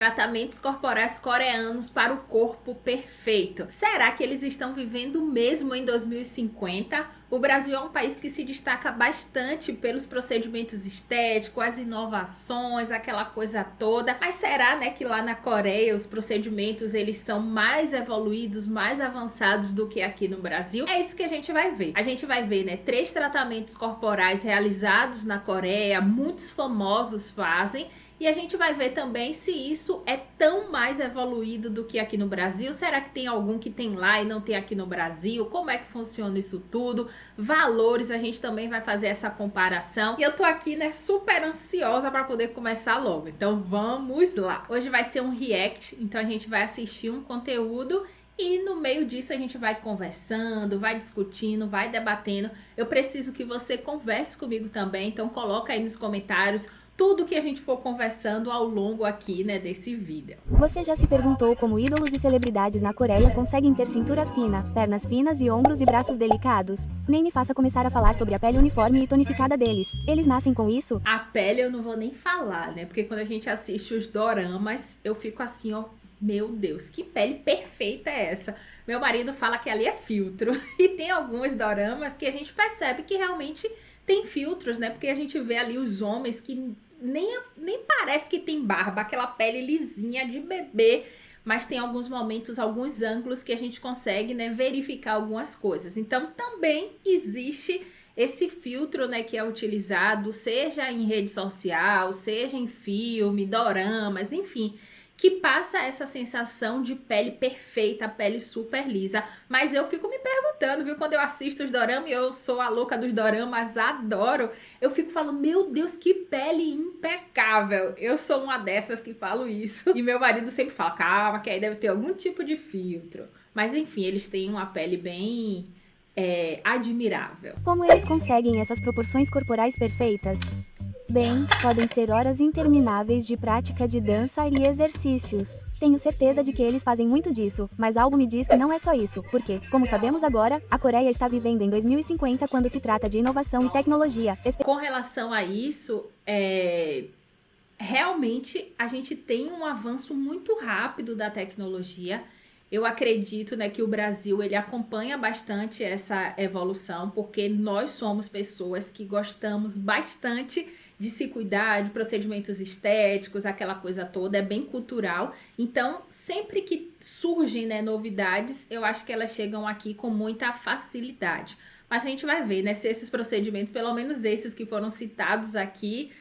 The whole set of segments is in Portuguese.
Tratamentos corporais coreanos para o corpo perfeito. Será que eles estão vivendo mesmo em 2050? O Brasil é um país que se destaca bastante pelos procedimentos estéticos, as inovações, aquela coisa toda. Mas será, né, que lá na Coreia os procedimentos eles são mais evoluídos, mais avançados do que aqui no Brasil? É isso que a gente vai ver. A gente vai ver, né, 3 tratamentos corporais realizados na Coreia, muitos famosos fazem. E a gente vai ver também se isso é tão mais evoluído do que aqui no Brasil. Será que tem algum que tem lá e não tem aqui no Brasil? Como é que funciona isso tudo? Valores, a gente também vai fazer essa comparação. E eu tô aqui, né, super ansiosa para poder começar logo. Então vamos lá. Hoje vai ser um react, então a gente vai assistir um conteúdo e no meio disso a gente vai conversando, vai discutindo, vai debatendo. Eu preciso que você converse comigo também, então coloca aí nos comentários tudo que a gente for conversando ao longo aqui, né, desse vídeo. Você já se perguntou como ídolos e celebridades na Coreia conseguem ter cintura fina, pernas finas e ombros e braços delicados? Nem me faça começar a falar sobre a pele uniforme e tonificada deles. Eles nascem com isso? A pele eu não vou nem falar, né, porque quando a gente assiste os doramas, eu fico assim, ó, meu Deus, que pele perfeita é essa? Meu marido fala que ali é filtro. E tem alguns doramas que a gente percebe que realmente tem filtros, né? Porque a gente vê ali os homens que nem parece que tem barba, aquela pele lisinha de bebê, mas tem alguns momentos, alguns ângulos que a gente consegue, né, verificar algumas coisas. Então também existe esse filtro, né, que é utilizado, seja em rede social, seja em filme, doramas, enfim, que passa essa sensação de pele perfeita, pele super lisa. Mas eu fico me perguntando, viu? Quando eu assisto os doramas, e eu sou a louca dos doramas, adoro. Eu fico falando, meu Deus, que pele impecável. Eu sou uma dessas que falo isso. E meu marido sempre fala, calma, que aí deve ter algum tipo de filtro. Mas enfim, eles têm uma pele bem admirável. Como eles conseguem essas proporções corporais perfeitas? Bem, podem ser horas intermináveis de prática de dança e exercícios. Tenho certeza de que eles fazem muito disso, mas algo me diz que não é só isso, porque, como sabemos agora, a Coreia está vivendo em 2050 quando se trata de inovação e tecnologia. Com relação a isso, realmente a gente tem um avanço muito rápido da tecnologia. Eu acredito, né, que o Brasil ele acompanha bastante essa evolução, porque nós somos pessoas que gostamos bastante de se cuidar, de procedimentos estéticos, aquela coisa toda, é bem cultural. Então, sempre que surgem, né, novidades, eu acho que elas chegam aqui com muita facilidade. Mas a gente vai ver, né, se esses procedimentos, pelo menos esses que foram citados aqui,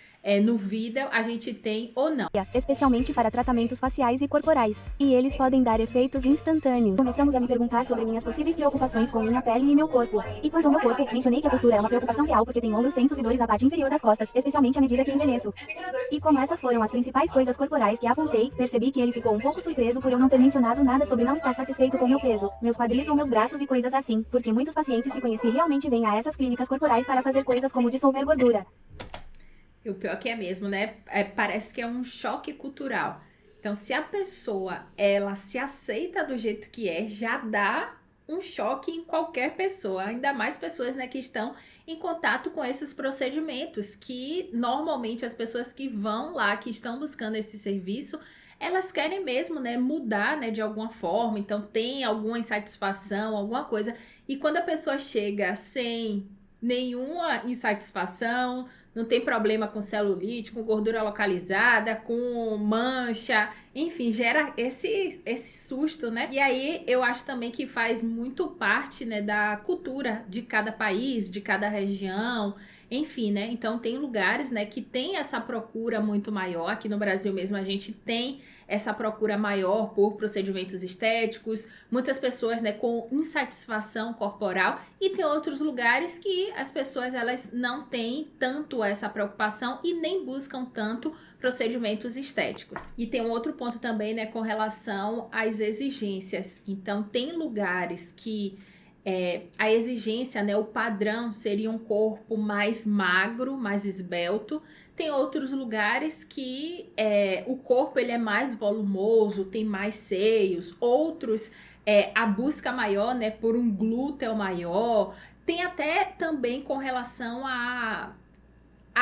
no vídeo, a gente tem ou não. Especialmente para tratamentos faciais e corporais. E eles podem dar efeitos instantâneos. Começamos a me perguntar sobre minhas possíveis preocupações com minha pele e meu corpo. E quanto ao meu corpo, mencionei que a postura é uma preocupação real porque tenho ombros tensos e dores na parte inferior das costas, especialmente à medida que envelheço. E como essas foram as principais coisas corporais que apontei, percebi que ele ficou um pouco surpreso por eu não ter mencionado nada sobre não estar satisfeito com meu peso, meus quadris ou meus braços e coisas assim, porque muitos pacientes que conheci realmente vêm a essas clínicas corporais para fazer coisas como dissolver gordura. E o pior que é mesmo, né? Parece que é um choque cultural. Então, se a pessoa, ela se aceita do jeito que é, já dá um choque em qualquer pessoa. Ainda mais pessoas, né, que estão em contato com esses procedimentos, que normalmente as pessoas que vão lá, que estão buscando esse serviço, elas querem mesmo, né, mudar, né, de alguma forma. Então, tem alguma insatisfação, alguma coisa. E quando a pessoa chega sem nenhuma insatisfação, não tem problema com celulite, com gordura localizada, com mancha, enfim, gera esse susto, né? E aí eu acho também que faz muito parte, né, da cultura de cada país, de cada região, enfim, né? Então tem lugares, né, que tem essa procura muito maior. Aqui no Brasil mesmo a gente tem essa procura maior por procedimentos estéticos, muitas pessoas, né, com insatisfação corporal, e tem outros lugares que as pessoas elas não têm tanto essa preocupação e nem buscam tanto procedimentos estéticos. E tem um outro ponto também, né, com relação às exigências. Então tem lugares que a exigência, né, o padrão seria um corpo mais magro, mais esbelto. Tem outros lugares que o corpo ele é mais volumoso, tem mais seios. Outros, a busca maior, né, por um glúteo maior. Tem até também com relação a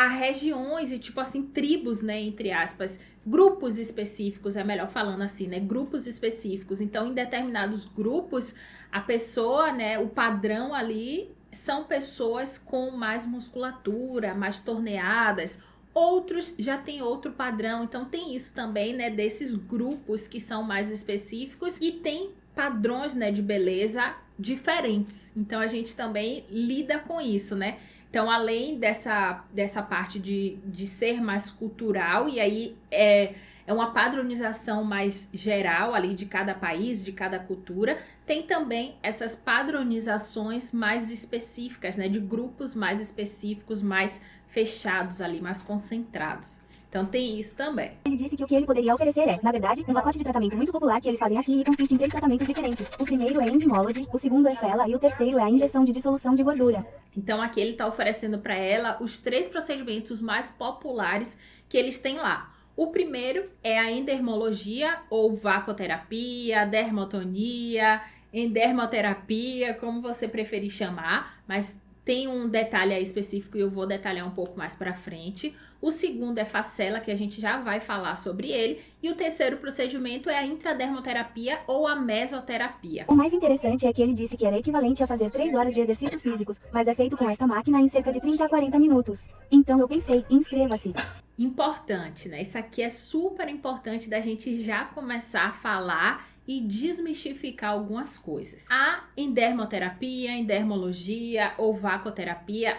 regiões e tipo assim, tribos, né, entre aspas, grupos específicos, é melhor falando assim, né? Grupos específicos. Então, em determinados grupos, a pessoa, né? O padrão ali são pessoas com mais musculatura, mais torneadas. Outros já tem outro padrão. Então, tem isso também, né? Desses grupos que são mais específicos e tem padrões, né? De beleza diferentes. Então, a gente também lida com isso, né? Então, além dessa parte de ser mais cultural, e aí é uma padronização mais geral ali de cada país, de cada cultura, tem também essas padronizações mais específicas, né? De grupos mais específicos, mais fechados ali, mais concentrados. Então tem isso também. Ele disse que o que ele poderia oferecer é, na verdade, um pacote de tratamento muito popular que eles fazem aqui e consiste em 3 tratamentos diferentes. O primeiro é Endymology, o segundo é Fela e o terceiro é a injeção de dissolução de gordura. Então aqui ele está oferecendo para ela os 3 procedimentos mais populares que eles têm lá. O primeiro é a endermologia ou vacoterapia, dermotonia, endermoterapia, como você preferir chamar, mas tem um detalhe aí específico e eu vou detalhar um pouco mais para frente. O segundo é facela, que a gente já vai falar sobre ele. E o terceiro procedimento é a intradermoterapia ou a mesoterapia. O mais interessante é que ele disse que era equivalente a fazer 3 horas de exercícios físicos, mas é feito com esta máquina em cerca de 30 a 40 minutos. Então eu pensei, inscreva-se. Importante, né? Isso aqui é super importante da gente já começar a falar e desmistificar algumas coisas. A endermoterapia, endermologia ou vacoterapia,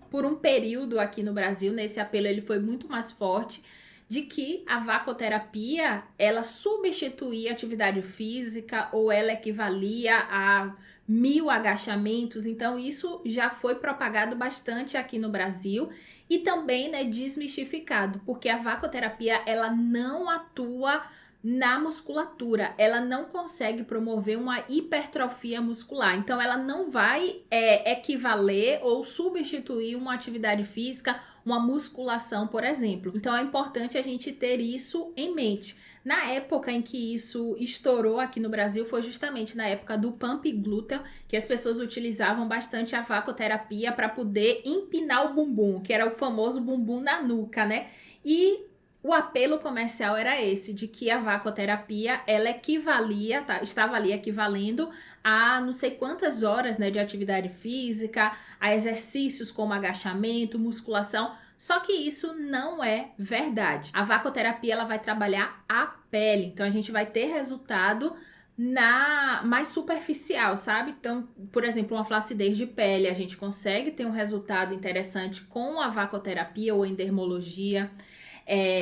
por um período aqui no Brasil, nesse apelo ele foi muito mais forte, de que a vacoterapia, ela substituía a atividade física ou ela equivalia a 1000 agachamentos. Então isso já foi propagado bastante aqui no Brasil e também, né, desmistificado, porque a vacoterapia, ela não atua na musculatura, ela não consegue promover uma hipertrofia muscular, então ela não vai equivaler ou substituir uma atividade física, uma musculação, por exemplo. Então é importante a gente ter isso em mente. Na época em que isso estourou aqui no Brasil foi justamente na época do pump glúteo, que as pessoas utilizavam bastante a vacoterapia para poder empinar o bumbum, que era o famoso bumbum na nuca, né? E o apelo comercial era esse, de que a vacoterapia, ela equivalia, estava ali equivalendo a não sei quantas horas, né, de atividade física, a exercícios como agachamento, musculação, só que isso não é verdade. A vacoterapia, ela vai trabalhar a pele, então a gente vai ter resultado mais superficial, sabe? Então, por exemplo, uma flacidez de pele, a gente consegue ter um resultado interessante com a vacoterapia ou endermologia.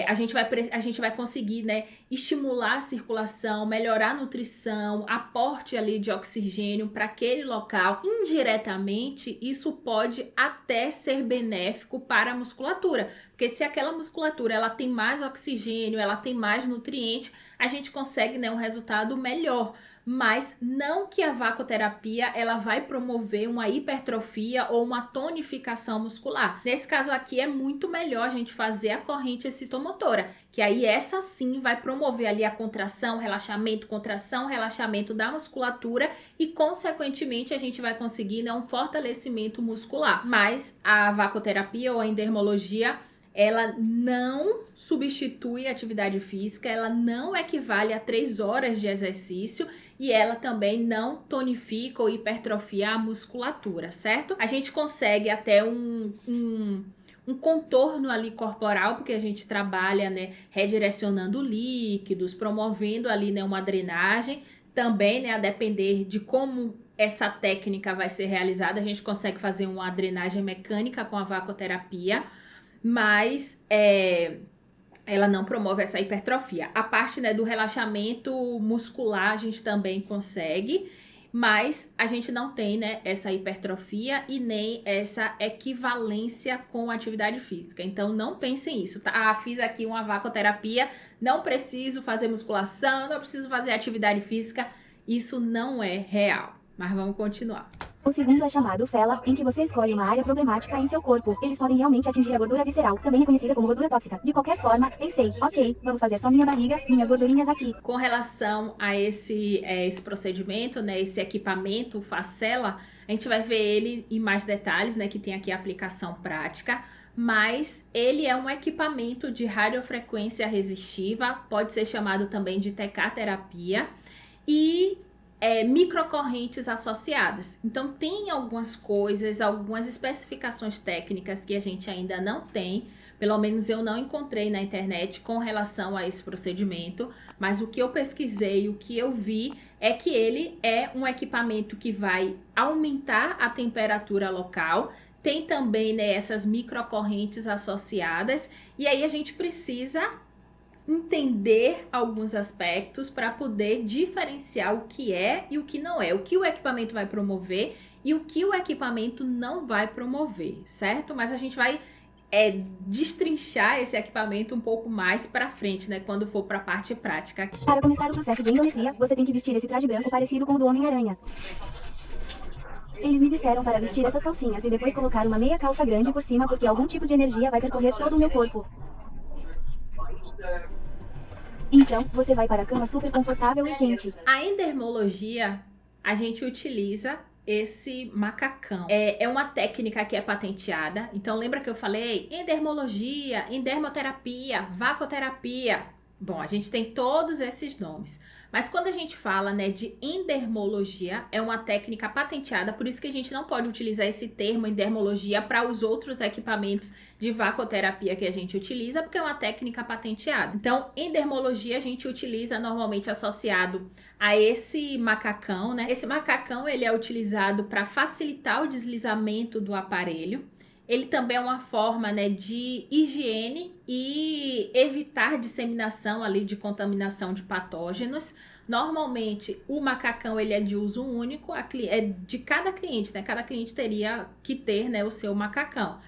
A gente vai conseguir, né, estimular a circulação, melhorar a nutrição, aporte ali de oxigênio para aquele local. Indiretamente, isso pode até ser benéfico para a musculatura, porque se aquela musculatura ela tem mais oxigênio, ela tem mais nutriente, a gente consegue, né, um resultado melhor. Mas não que a vacoterapia ela vai promover uma hipertrofia ou uma tonificação muscular. Nesse caso aqui é muito melhor a gente fazer a corrente excitomotora, que aí essa sim vai promover ali a contração, relaxamento da musculatura e consequentemente a gente vai conseguir, né, um fortalecimento muscular. Mas a vacoterapia ou a endermologia, ela não substitui a atividade física, ela não equivale a 3 horas de exercício e ela também não tonifica ou hipertrofia a musculatura, certo? A gente consegue até um contorno ali corporal, porque a gente trabalha, né, redirecionando líquidos, promovendo ali, né, uma drenagem. Também, né, a depender de como essa técnica vai ser realizada, a gente consegue fazer uma drenagem mecânica com a vacoterapia, mas ela não promove essa hipertrofia. A parte, né, do relaxamento muscular a gente também consegue, mas a gente não tem, né, essa hipertrofia e nem essa equivalência com a atividade física. Então não pensem isso, tá? Ah, fiz aqui uma vacoterapia, não preciso fazer musculação, não preciso fazer atividade física. Isso não é real. Mas vamos continuar. O segundo é chamado Fela, em que você escolhe uma área problemática em seu corpo. Eles podem realmente atingir a gordura visceral, também reconhecida como gordura tóxica. De qualquer forma, pensei, ok, vamos fazer só minha barriga, minhas gordurinhas aqui. Com relação a esse procedimento, né, esse equipamento, o Facela, a gente vai ver ele em mais detalhes, né, que tem aqui a aplicação prática. mas ele é um equipamento de radiofrequência resistiva, pode ser chamado também de TK-terapia, e microcorrentes associadas. Então tem algumas coisas, algumas especificações técnicas que a gente ainda não tem, pelo menos eu não encontrei na internet com relação a esse procedimento, mas o que eu pesquisei, o que eu vi é que ele é um equipamento que vai aumentar a temperatura local. Tem também, né, essas microcorrentes associadas, e aí a gente precisa entender alguns aspectos para poder diferenciar o que é e o que não é, o que o equipamento vai promover e o que o equipamento não vai promover, certo? Mas a gente vai destrinchar esse equipamento um pouco mais para frente, né, quando for para a parte prática. Para começar o processo de endometria, você tem que vestir esse traje branco parecido com o do Homem-Aranha. Eles me disseram para vestir essas calcinhas e depois colocar uma meia calça grande por cima porque algum tipo de energia vai percorrer todo o meu corpo. Então, você vai para a cama super confortável e quente. A endermologia, a gente utiliza esse macacão. É uma técnica que é patenteada. Então, lembra que eu falei endermologia, endermoterapia, vacoterapia? Bom, a gente tem todos esses nomes. Mas quando a gente fala, né, de endermologia, é uma técnica patenteada, por isso que a gente não pode utilizar esse termo endermologia para os outros equipamentos de vacoterapia que a gente utiliza, porque é uma técnica patenteada. Então, endermologia a gente utiliza normalmente associado a esse macacão, né? Esse macacão, ele é utilizado para facilitar o deslizamento do aparelho. Ele também é uma forma, né, de higiene e evitar disseminação ali de contaminação de patógenos. Normalmente, o macacão ele é de uso único, é de cada cliente, né? Cada cliente teria que ter, né, o seu macacão.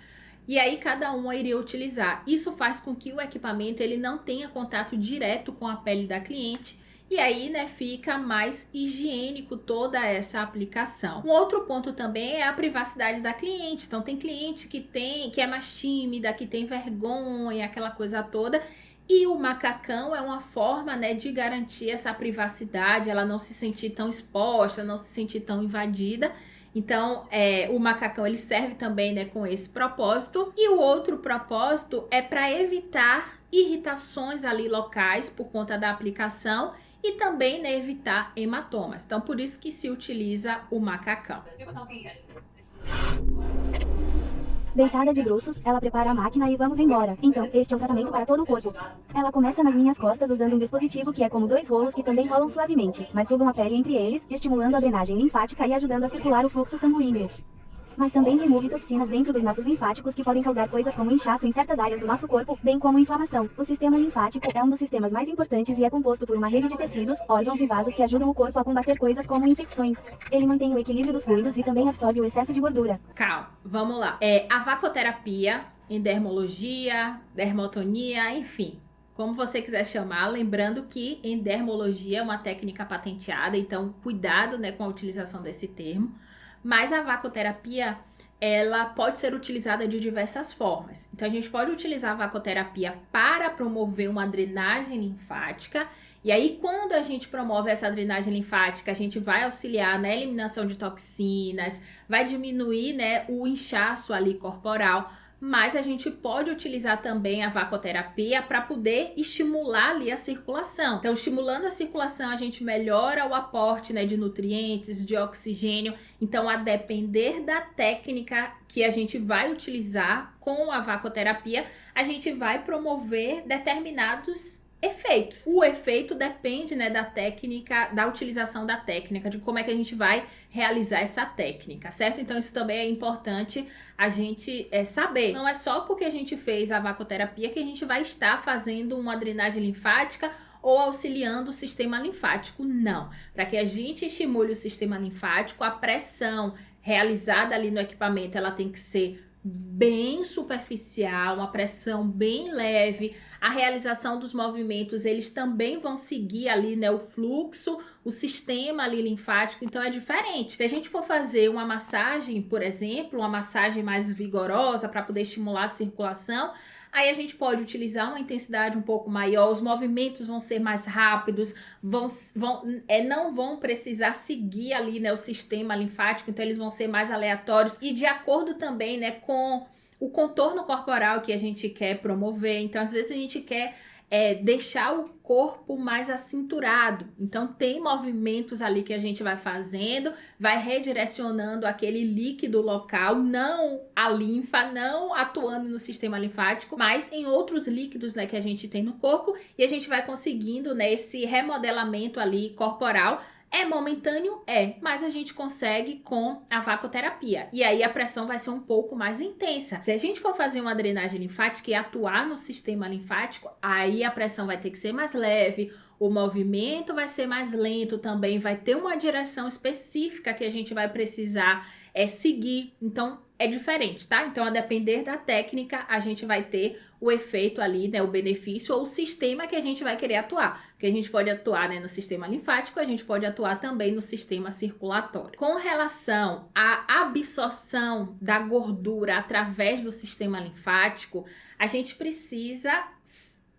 E aí cada um iria utilizar. Isso faz com que o equipamento ele não tenha contato direto com a pele da cliente. E aí, né, fica mais higiênico toda essa aplicação. Um outro ponto também é a privacidade da cliente. Então, tem cliente que é mais tímida, que tem vergonha, aquela coisa toda. E o macacão é uma forma, né, de garantir essa privacidade, ela não se sentir tão exposta, não se sentir tão invadida. Então, o macacão ele serve também, né, com esse propósito. E o outro propósito é para evitar irritações ali locais por conta da aplicação e também, né, evitar hematomas. Então, por isso que se utiliza o macacão. Deitada de bruços, ela prepara a máquina e vamos embora. Então, este é um tratamento para todo o corpo. Ela começa nas minhas costas usando um dispositivo que é como 2 rolos que também rolam suavemente, mas sugam a pele entre eles, estimulando a drenagem linfática e ajudando a circular o fluxo sanguíneo. Mas também remove toxinas dentro dos nossos linfáticos que podem causar coisas como inchaço em certas áreas do nosso corpo, bem como inflamação. O sistema linfático é um dos sistemas mais importantes e é composto por uma rede de tecidos, órgãos e vasos que ajudam o corpo a combater coisas como infecções. Ele mantém o equilíbrio dos fluidos e também absorve o excesso de gordura. Calma, vamos lá. A vacoterapia, endermologia, dermotonia, enfim, como você quiser chamar, lembrando que endermologia é uma técnica patenteada, então cuidado, né, com a utilização desse termo. Mas a vacoterapia, ela pode ser utilizada de diversas formas. Então, a gente pode utilizar a vacoterapia para promover uma drenagem linfática. E aí, quando a gente promove essa drenagem linfática, a gente vai auxiliar na eliminação de toxinas, vai diminuir, né, o inchaço ali corporal. Mas a gente pode utilizar também a vacoterapia para poder estimular ali a circulação. Então, estimulando a circulação, a gente melhora o aporte, né, de nutrientes, de oxigênio. Então, a depender da técnica que a gente vai utilizar com a vacoterapia, a gente vai promover determinados efeitos. O efeito depende, né, da técnica, da utilização da técnica, de como é que a gente vai realizar essa técnica, certo? Então isso também é importante a gente saber. Não é só porque a gente fez a vacoterapia que a gente vai estar fazendo uma drenagem linfática ou auxiliando o sistema linfático, não. Para que a gente estimule o sistema linfático, a pressão realizada ali no equipamento, ela tem que ser bem superficial, uma pressão bem leve. A realização dos movimentos, eles também vão seguir ali, né, o fluxo, o sistema ali linfático, então é diferente. Se a gente for fazer uma massagem, por exemplo, uma massagem mais vigorosa para poder estimular a circulação, aí a gente pode utilizar uma intensidade um pouco maior, os movimentos vão ser mais rápidos, não vão precisar seguir ali, né, o sistema linfático, então eles vão ser mais aleatórios e de acordo também, né, com o contorno corporal que a gente quer promover. Então, às vezes a gente quer deixar o corpo mais acinturado. Então, tem movimentos ali que a gente vai fazendo, vai redirecionando aquele líquido local, não a linfa, não atuando no sistema linfático, mas em outros líquidos, né, que a gente tem no corpo, e a gente vai conseguindo, né, esse remodelamento ali corporal. É momentâneo? Mas a gente consegue com a vacoterapia. E aí a pressão vai ser um pouco mais intensa. Se a gente for fazer uma drenagem linfática e atuar no sistema linfático, aí a pressão vai ter que ser mais leve, o movimento vai ser mais lento também, vai ter uma direção específica que a gente vai precisar seguir. Então, é diferente, tá? Então, a depender da técnica, a gente vai ter o efeito ali, né, o benefício ou o sistema que a gente vai querer atuar. Porque a gente pode atuar, né, no sistema linfático, a gente pode atuar também no sistema circulatório. Com relação à absorção da gordura através do sistema linfático, a gente precisa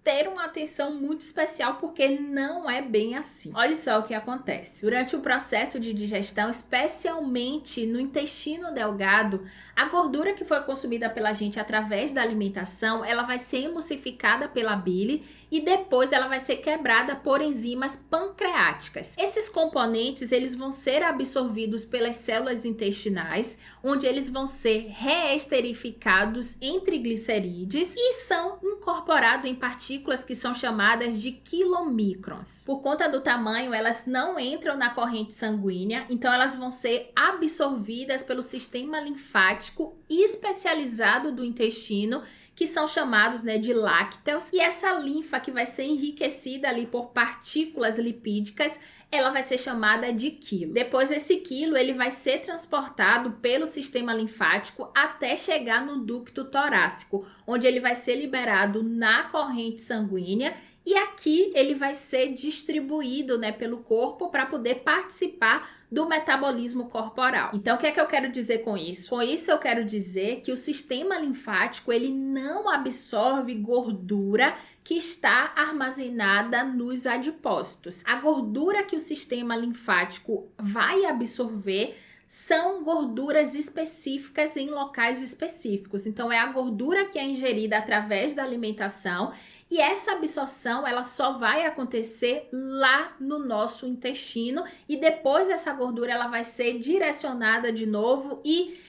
ter uma atenção muito especial, porque não é bem assim. Olha só o que acontece. Durante o processo de digestão, especialmente no intestino delgado, a gordura que foi consumida pela gente através da alimentação, ela vai ser emulsificada pela bile e depois ela vai ser quebrada por enzimas pancreáticas. Esses componentes, eles vão ser absorvidos pelas células intestinais, onde eles vão ser reesterificados em triglicerídeos e são incorporados em partículas que são chamadas de quilomicrons. Por conta do tamanho, elas não entram na corrente sanguínea, então elas vão ser absorvidas pelo sistema linfático especializado do intestino, que são chamados, né, de lácteos, e essa linfa que vai ser enriquecida ali por partículas lipídicas, ela vai ser chamada de quilo. Depois esse quilo, ele vai ser transportado pelo sistema linfático até chegar no ducto torácico, onde ele vai ser liberado na corrente sanguínea e aqui ele vai ser distribuído, né, pelo corpo para poder participar do metabolismo corporal. Então, o que é que eu quero dizer com isso? Com isso eu quero dizer que o sistema linfático, ele não absorve gordura que está armazenada nos adipócitos. A gordura que o sistema linfático vai absorver são gorduras específicas em locais específicos. Então, é a gordura que é ingerida através da alimentação e essa absorção, ela só vai acontecer lá no nosso intestino e depois essa gordura, ela vai ser direcionada de novo e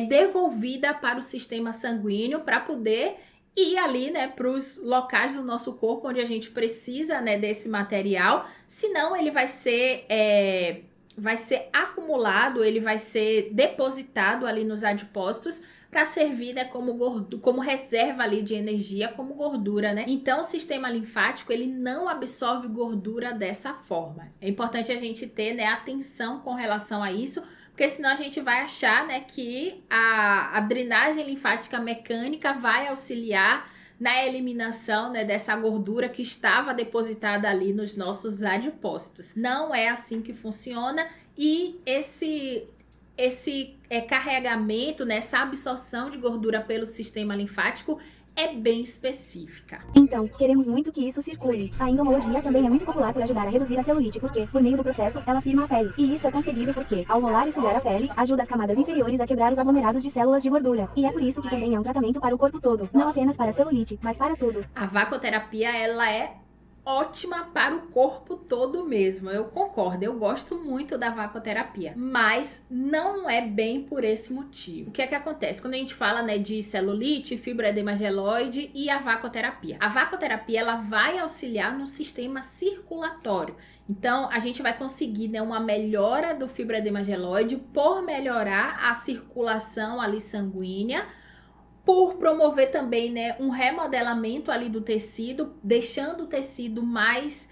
devolvida para o sistema sanguíneo para poder ir ali, né, para os locais do nosso corpo onde a gente precisa, né, desse material. Senão, ele vai ser acumulado, ele vai ser depositado ali nos adipócitos para servir, né, como reserva ali de energia, como gordura, né? Então, o sistema linfático, ele não absorve gordura dessa forma. É importante a gente ter, né, atenção com relação a isso, porque senão a gente vai achar, né, que a drenagem linfática mecânica vai auxiliar na eliminação, né, dessa gordura que estava depositada ali nos nossos adipócitos. Não é assim que funciona e esse carregamento, né, essa absorção de gordura pelo sistema linfático é bem específica. Então, queremos muito que isso circule. A endomologia também é muito popular por ajudar a reduzir a celulite, porque, por meio do processo, ela firma a pele. E isso é conseguido porque, ao rolar e sugar a pele, ajuda as camadas inferiores a quebrar os aglomerados de células de gordura. E é por isso que também é um tratamento para o corpo todo, não apenas para a celulite, mas para tudo. A vacoterapia, ela é ótima para o corpo todo mesmo. Eu concordo, eu gosto muito da vacoterapia, mas não é bem por esse motivo. O que é que acontece? Quando a gente fala, né, de celulite, fibroedema geloide e a vacoterapia. A vacoterapia, ela vai auxiliar no sistema circulatório. Então, a gente vai conseguir, né, uma melhora do fibroedema geloide por melhorar a circulação ali sanguínea, por promover também, né, um remodelamento ali do tecido, deixando o tecido mais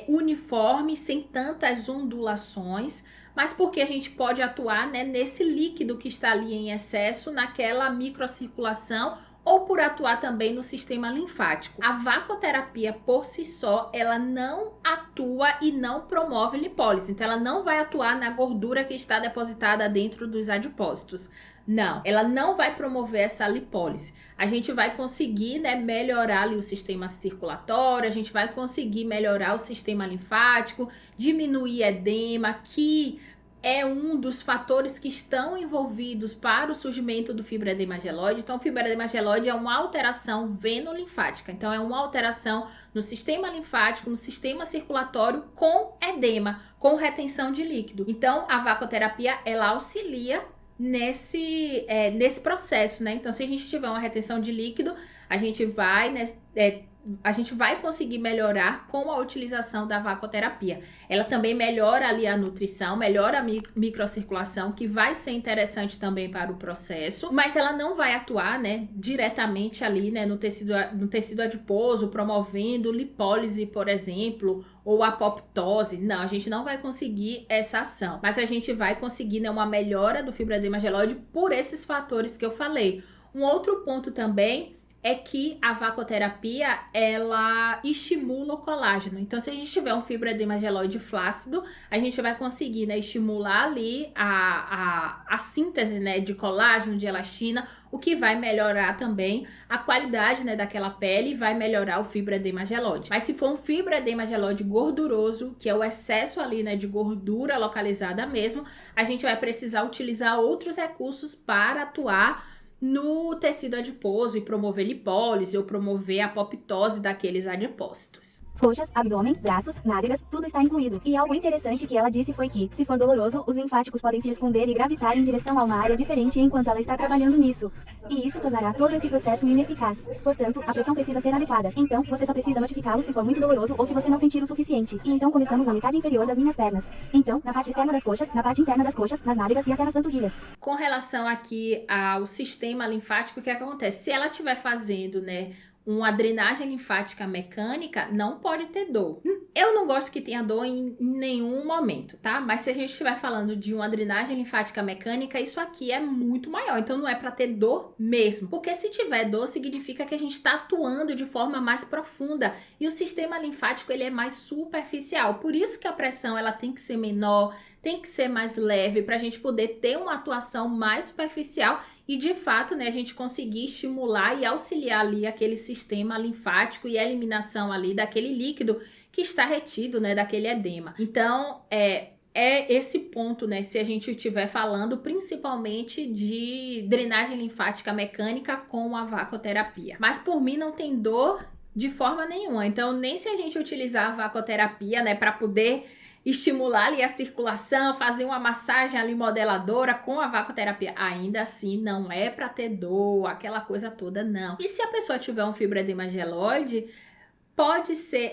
uniforme, sem tantas ondulações, mas porque a gente pode atuar, né, nesse líquido que está ali em excesso, naquela microcirculação, ou por atuar também no sistema linfático. A vacoterapia por si só, ela não atua e não promove lipólise. Então, ela não vai atuar na gordura que está depositada dentro dos adipócitos. Não, ela não vai promover essa lipólise. A gente vai conseguir, né, melhorar ali o sistema circulatório, a gente vai conseguir melhorar o sistema linfático, diminuir edema, que é um dos fatores que estão envolvidos para o surgimento do fibroedema gelóide. Então, o fibroedema gelóide é uma alteração venolinfática. Então, é uma alteração no sistema linfático, no sistema circulatório com edema, com retenção de líquido. Então, a vacoterapia, ela auxilia nesse processo, né? Então, se a gente tiver uma retenção de líquido, a gente vai conseguir melhorar com a utilização da vacoterapia. Ela também melhora ali a nutrição, melhora a microcirculação, que vai ser interessante também para o processo, mas ela não vai atuar, né, diretamente ali, né, no tecido adiposo, promovendo lipólise, por exemplo, ou apoptose. Não, a gente não vai conseguir essa ação, mas a gente vai conseguir, né, uma melhora do fibroedema gelóide por esses fatores que eu falei. Um outro ponto também é que a vacoterapia, ela estimula o colágeno. Então, se a gente tiver um fibroedema gelóide flácido, a gente vai conseguir, né, estimular ali a síntese, né, de colágeno, de elastina, o que vai melhorar também a qualidade, né, daquela pele e vai melhorar o fibroedema gelóide. Mas se for um fibroedema gelóide gorduroso, que é o excesso ali, né, de gordura localizada mesmo, a gente vai precisar utilizar outros recursos para atuar no tecido adiposo e promover lipólise ou promover a apoptose daqueles adipócitos. Coxas, abdômen, braços, nádegas, tudo está incluído. E algo interessante que ela disse foi que, se for doloroso, os linfáticos podem se esconder e gravitar em direção a uma área diferente enquanto ela está trabalhando nisso. E isso tornará todo esse processo ineficaz. Portanto, a pressão precisa ser adequada. Então, você só precisa notificá-lo se for muito doloroso ou se você não sentir o suficiente. E então começamos na metade inferior das minhas pernas. Então, na parte externa das coxas, na parte interna das coxas, nas nádegas e até nas panturrilhas. Com relação aqui ao sistema linfático, o que acontece? Se ela estiver fazendo, né, uma drenagem linfática mecânica, não pode ter dor. Eu não gosto que tenha dor em nenhum momento, tá? Mas se a gente estiver falando de uma drenagem linfática mecânica, isso aqui é muito maior. Então não é para ter dor mesmo. Porque se tiver dor, significa que a gente está atuando de forma mais profunda. E o sistema linfático, ele é mais superficial. Por isso que a pressão, ela tem que ser menor, tem que ser mais leve, para a gente poder ter uma atuação mais superficial e, de fato, né, a gente conseguir estimular e auxiliar ali aquele sistema linfático e a eliminação ali daquele líquido que está retido, né, daquele edema. Então, é esse ponto, né, se a gente estiver falando principalmente de drenagem linfática mecânica com a vacoterapia. Mas por mim não tem dor de forma nenhuma. Então, nem se a gente utilizar a vacoterapia, né, para poder estimular ali a circulação, fazer uma massagem ali modeladora com a vacoterapia, ainda assim não é para ter dor, aquela coisa toda, não. E se a pessoa tiver um fibroedema gelóide,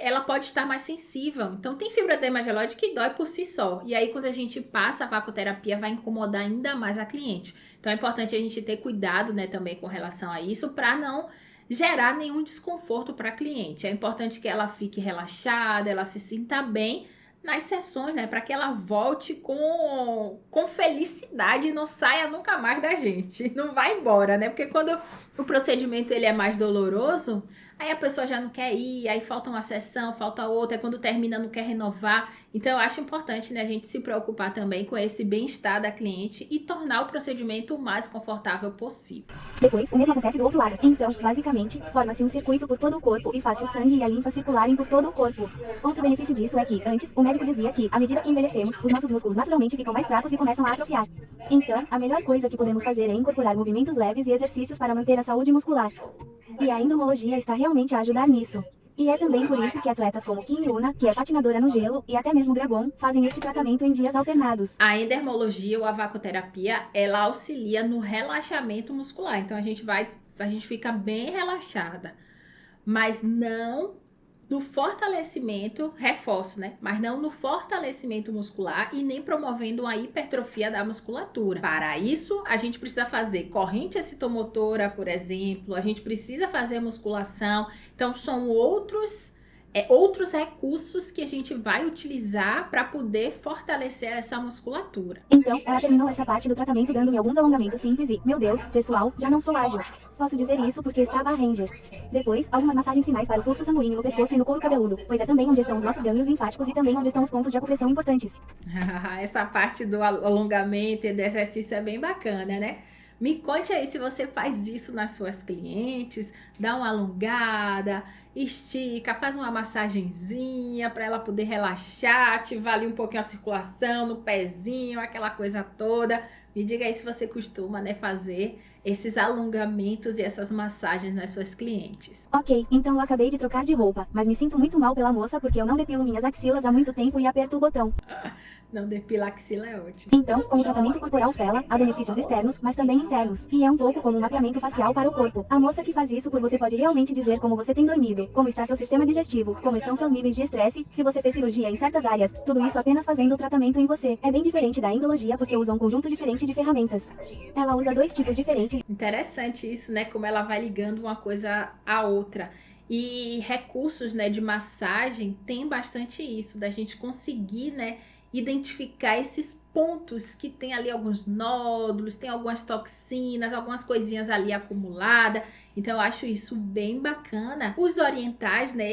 ela pode estar mais sensível. Então tem fibroedema gelóide que dói por si só. E aí quando a gente passa a vacoterapia, vai incomodar ainda mais a cliente. Então é importante a gente ter cuidado, né, também com relação a isso, para não gerar nenhum desconforto para a cliente. É importante que ela fique relaxada, ela se sinta bem nas sessões, né, para que ela volte com felicidade e não saia nunca mais da gente, não vai embora, né, porque quando o procedimento ele é mais doloroso, aí a pessoa já não quer ir, aí falta uma sessão, falta outra, aí quando termina não quer renovar. Então eu acho importante, né, a gente se preocupar também com esse bem-estar da cliente e tornar o procedimento o mais confortável possível. Depois, o mesmo acontece do outro lado. Então, basicamente, forma-se um circuito por todo o corpo e faz o sangue e a linfa circularem por todo o corpo. Outro benefício disso é que, antes, o médico dizia que, à medida que envelhecemos, os nossos músculos naturalmente ficam mais fracos e começam a atrofiar. Então, a melhor coisa que podemos fazer é incorporar movimentos leves e exercícios para manter a saúde muscular. E a endomologia está realmente a ajudar nisso. E é também por isso que atletas como Kim Yuna, que é patinadora no gelo, e até mesmo Grabon, fazem este tratamento em dias alternados. A endermologia ou a vacoterapia, ela auxilia no relaxamento muscular. Então a gente fica bem relaxada, mas não no fortalecimento, reforço, né? Mas não no fortalecimento muscular e nem promovendo uma hipertrofia da musculatura. Para isso, a gente precisa fazer corrente excitomotora, por exemplo, a gente precisa fazer musculação. Então, são outros recursos que a gente vai utilizar para poder fortalecer essa musculatura. Então, ela terminou esta parte do tratamento dando-me alguns alongamentos simples e, meu Deus, pessoal, já não sou ágil. Posso dizer isso porque estava a Ranger. Depois, algumas massagens finais para o fluxo sanguíneo no pescoço e no couro cabeludo, pois é também onde estão os nossos gânglios linfáticos e também onde estão os pontos de acupressão importantes. Essa parte do alongamento e do exercício é bem bacana, né? Me conte aí se você faz isso nas suas clientes, dá uma alongada estica, faz uma massagenzinha para ela poder relaxar, ativar ali um pouquinho a circulação no pezinho, aquela coisa toda. Me diga aí se você costuma, né, fazer esses alongamentos e essas massagens nas suas clientes. Ok, então eu acabei de trocar de roupa, mas me sinto muito mal pela moça porque eu não depilo minhas axilas há muito tempo e aperto o botão. Não, depilar axila é ótimo. Então, com o tratamento corporal Fela, há benefícios externos, mas também internos. E é um pouco como um mapeamento facial para o corpo. A moça que faz isso por você pode realmente dizer como você tem dormido, como está seu sistema digestivo, como estão seus níveis de estresse, se você fez cirurgia em certas áreas, tudo isso apenas fazendo o tratamento em você. É bem diferente da endologia porque usa um conjunto diferente de ferramentas. Ela usa 2 tipos diferentes. Interessante isso, né? Como ela vai ligando uma coisa à outra. E recursos, né, de massagem tem bastante isso, da gente conseguir, né, identificar esses pontos que tem ali alguns nódulos, tem algumas toxinas, algumas coisinhas ali acumuladas. Então eu acho isso bem bacana. Os orientais, né,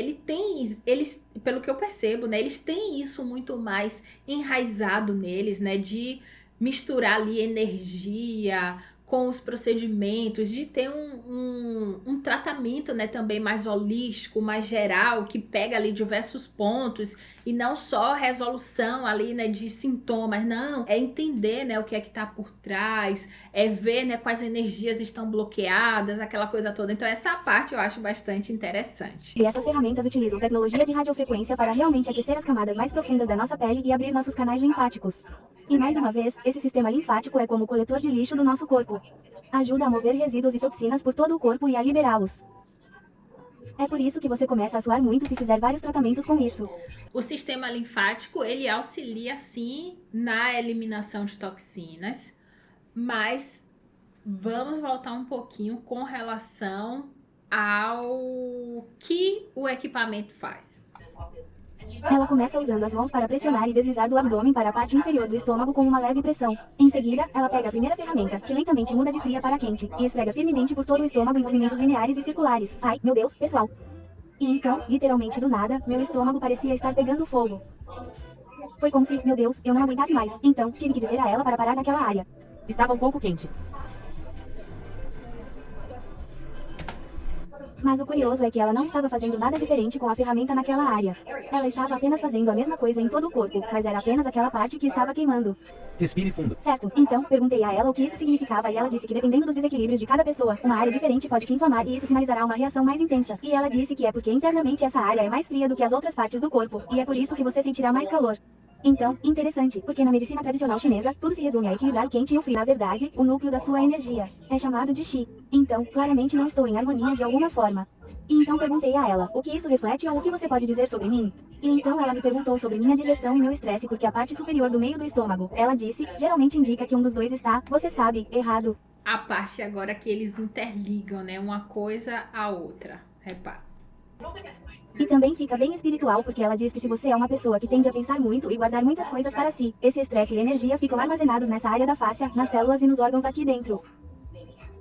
eles, pelo que eu percebo, né, eles têm isso muito mais enraizado neles, né, de misturar ali energia com os procedimentos, de ter um tratamento, né, também mais holístico, mais geral, que pega ali diversos pontos e não só resolução ali, né, de sintomas, não, é entender, né, o que é que tá por trás, é ver, né, quais energias estão bloqueadas, aquela coisa toda. Então essa parte eu acho bastante interessante. E essas ferramentas utilizam tecnologia de radiofrequência para realmente aquecer as camadas mais profundas da nossa pele e abrir nossos canais linfáticos. E mais uma vez, esse sistema linfático é como o coletor de lixo do nosso corpo. Ajuda a mover resíduos e toxinas por todo o corpo e a liberá-los. É por isso que você começa a suar muito se fizer vários tratamentos com isso. O sistema linfático, ele auxilia sim na eliminação de toxinas, mas vamos voltar um pouquinho com relação ao que o equipamento faz. Ela começa usando as mãos para pressionar e deslizar do abdômen para a parte inferior do estômago com uma leve pressão. Em seguida, ela pega a primeira ferramenta, que lentamente muda de fria para quente, e esfrega firmemente por todo o estômago em movimentos lineares e circulares. Ai, meu Deus, pessoal! E então, literalmente do nada, meu estômago parecia estar pegando fogo. Foi como se, meu Deus, eu não aguentasse mais. Então, tive que dizer a ela para parar naquela área. Estava um pouco quente. Mas o curioso é que ela não estava fazendo nada diferente com a ferramenta naquela área. Ela estava apenas fazendo a mesma coisa em todo o corpo, mas era apenas aquela parte que estava queimando. Respire fundo. Certo, então, perguntei a ela o que isso significava e ela disse que dependendo dos desequilíbrios de cada pessoa, uma área diferente pode se inflamar e isso sinalizará uma reação mais intensa. E ela disse que é porque internamente essa área é mais fria do que as outras partes do corpo, e é por isso que você sentirá mais calor. Então, interessante, porque na medicina tradicional chinesa, tudo se resume a equilibrar o quente e o frio. Na verdade, o núcleo da sua energia é chamado de Qi. Então, claramente não estou em harmonia de alguma forma. E então perguntei a ela, o que isso reflete ou o que você pode dizer sobre mim? E então ela me perguntou sobre minha digestão e meu estresse porque a parte superior do meio do estômago, ela disse, geralmente indica que um dos dois está, você sabe, errado. A parte agora que eles interligam, né, uma coisa à outra. Repara. E também fica bem espiritual porque ela diz que se você é uma pessoa que tende a pensar muito e guardar muitas coisas para si, esse estresse e energia ficam armazenados nessa área da fáscia, nas células e nos órgãos aqui dentro.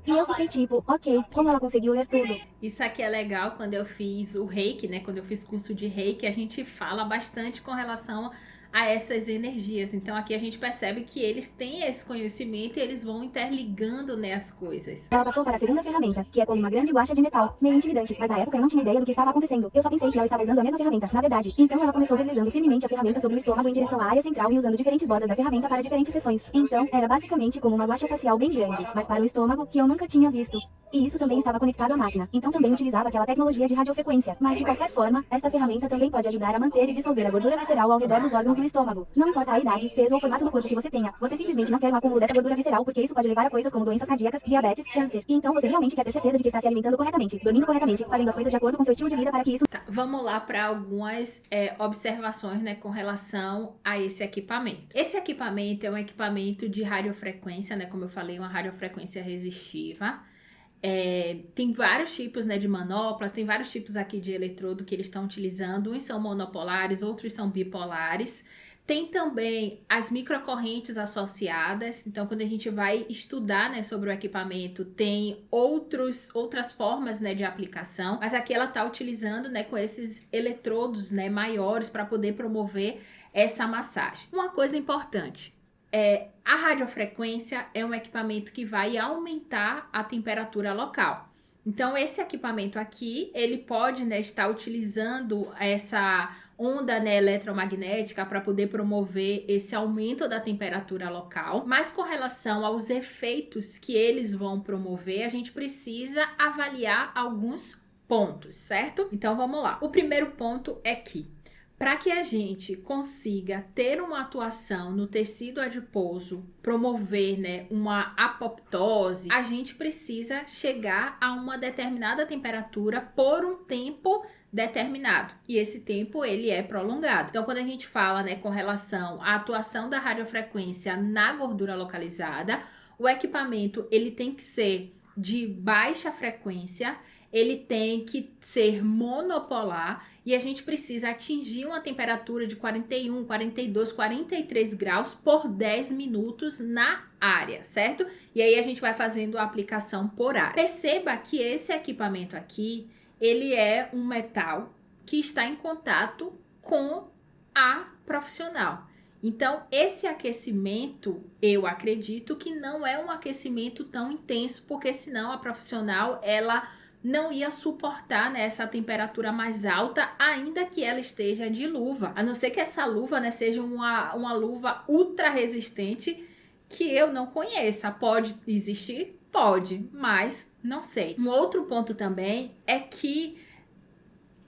E eu fiquei tipo, ok, como ela conseguiu ler tudo? Isso aqui é legal quando eu fiz o Reiki, né? Quando eu fiz curso de Reiki, a gente fala bastante com relação a essas energias. Então aqui a gente percebe que eles têm esse conhecimento e eles vão interligando, né, as coisas. Ela passou para a segunda ferramenta, que é como uma grande guaxa de metal, meio intimidante, mas na época eu não tinha ideia do que estava acontecendo. Eu só pensei que ela estava usando a mesma ferramenta, na verdade. Então ela começou deslizando firmemente a ferramenta sobre o estômago em direção à área central e usando diferentes bordas da ferramenta para diferentes seções. Então, era basicamente como uma guaxa facial bem grande, mas para o estômago, que eu nunca tinha visto. E isso também estava conectado à máquina, então também utilizava aquela tecnologia de radiofrequência. Mas de qualquer forma, esta ferramenta também pode ajudar a manter e dissolver a gordura visceral ao redor dos órgãos do estômago. Não importa a idade, peso ou formato do corpo que você tenha, você simplesmente não quer um acúmulo dessa gordura visceral porque isso pode levar a coisas como doenças cardíacas, diabetes, câncer. E então você realmente quer ter certeza de que está se alimentando corretamente, dormindo corretamente, fazendo as coisas de acordo com seu estilo de vida para que isso... Tá, vamos lá para algumas observações, né, com relação a esse equipamento. Esse equipamento é um equipamento de radiofrequência, né, como eu falei, uma radiofrequência resistiva. Tem vários tipos, né, de manoplas, tem vários tipos aqui de eletrodo que eles estão utilizando. Uns são monopolares, outros são bipolares. Tem também as microcorrentes associadas. Então, quando a gente vai estudar, né, sobre o equipamento, tem outras formas, né, de aplicação. Mas aqui ela está utilizando, né, com esses eletrodos, né, maiores para poder promover essa massagem. Uma coisa importante. A radiofrequência é um equipamento que vai aumentar a temperatura local. Então, esse equipamento aqui, ele pode, né, estar utilizando essa onda, né, eletromagnética para poder promover esse aumento da temperatura local. Mas com relação aos efeitos que eles vão promover, a gente precisa avaliar alguns pontos, certo? Então, vamos lá. O primeiro ponto é que, para que a gente consiga ter uma atuação no tecido adiposo, promover, né, uma apoptose, a gente precisa chegar a uma determinada temperatura por um tempo determinado. E esse tempo, ele é prolongado. Então, quando a gente fala, né, com relação à atuação da radiofrequência na gordura localizada, o equipamento, ele tem que ser de baixa frequência, ele tem que ser monopolar e a gente precisa atingir uma temperatura de 41, 42, 43 graus por 10 minutos na área, certo? E aí a gente vai fazendo a aplicação por área. Perceba que esse equipamento aqui, ele é um metal que está em contato com a profissional. Então, esse aquecimento, eu acredito que não é um aquecimento tão intenso, porque senão a profissional, ela não ia suportar, né, essa temperatura mais alta, ainda que ela esteja de luva. A não ser que essa luva, né, seja uma luva ultra resistente que eu não conheça. Pode existir? Pode, mas não sei. Um outro ponto também é que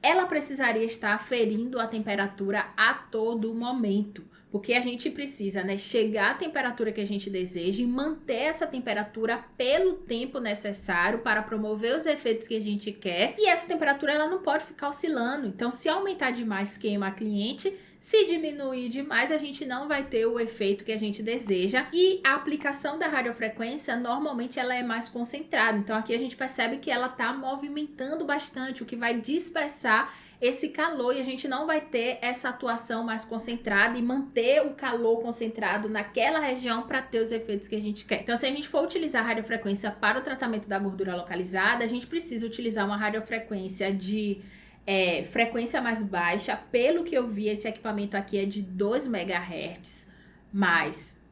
ela precisaria estar aferindo a temperatura a todo momento. Porque a gente precisa, né, chegar à temperatura que a gente deseja e manter essa temperatura pelo tempo necessário para promover os efeitos que a gente quer. E essa temperatura, ela não pode ficar oscilando. Então, se aumentar demais, queima a cliente. Se diminuir demais, a gente não vai ter o efeito que a gente deseja. E a aplicação da radiofrequência, normalmente, ela é mais concentrada. Então, aqui a gente percebe que ela está movimentando bastante, o que vai dispersar esse calor e a gente não vai ter essa atuação mais concentrada e manter o calor concentrado naquela região para ter os efeitos que a gente quer. Então, se a gente for utilizar a radiofrequência para o tratamento da gordura localizada, a gente precisa utilizar uma radiofrequência de frequência mais baixa. Pelo que eu vi, esse equipamento aqui é de 2 MHz, mas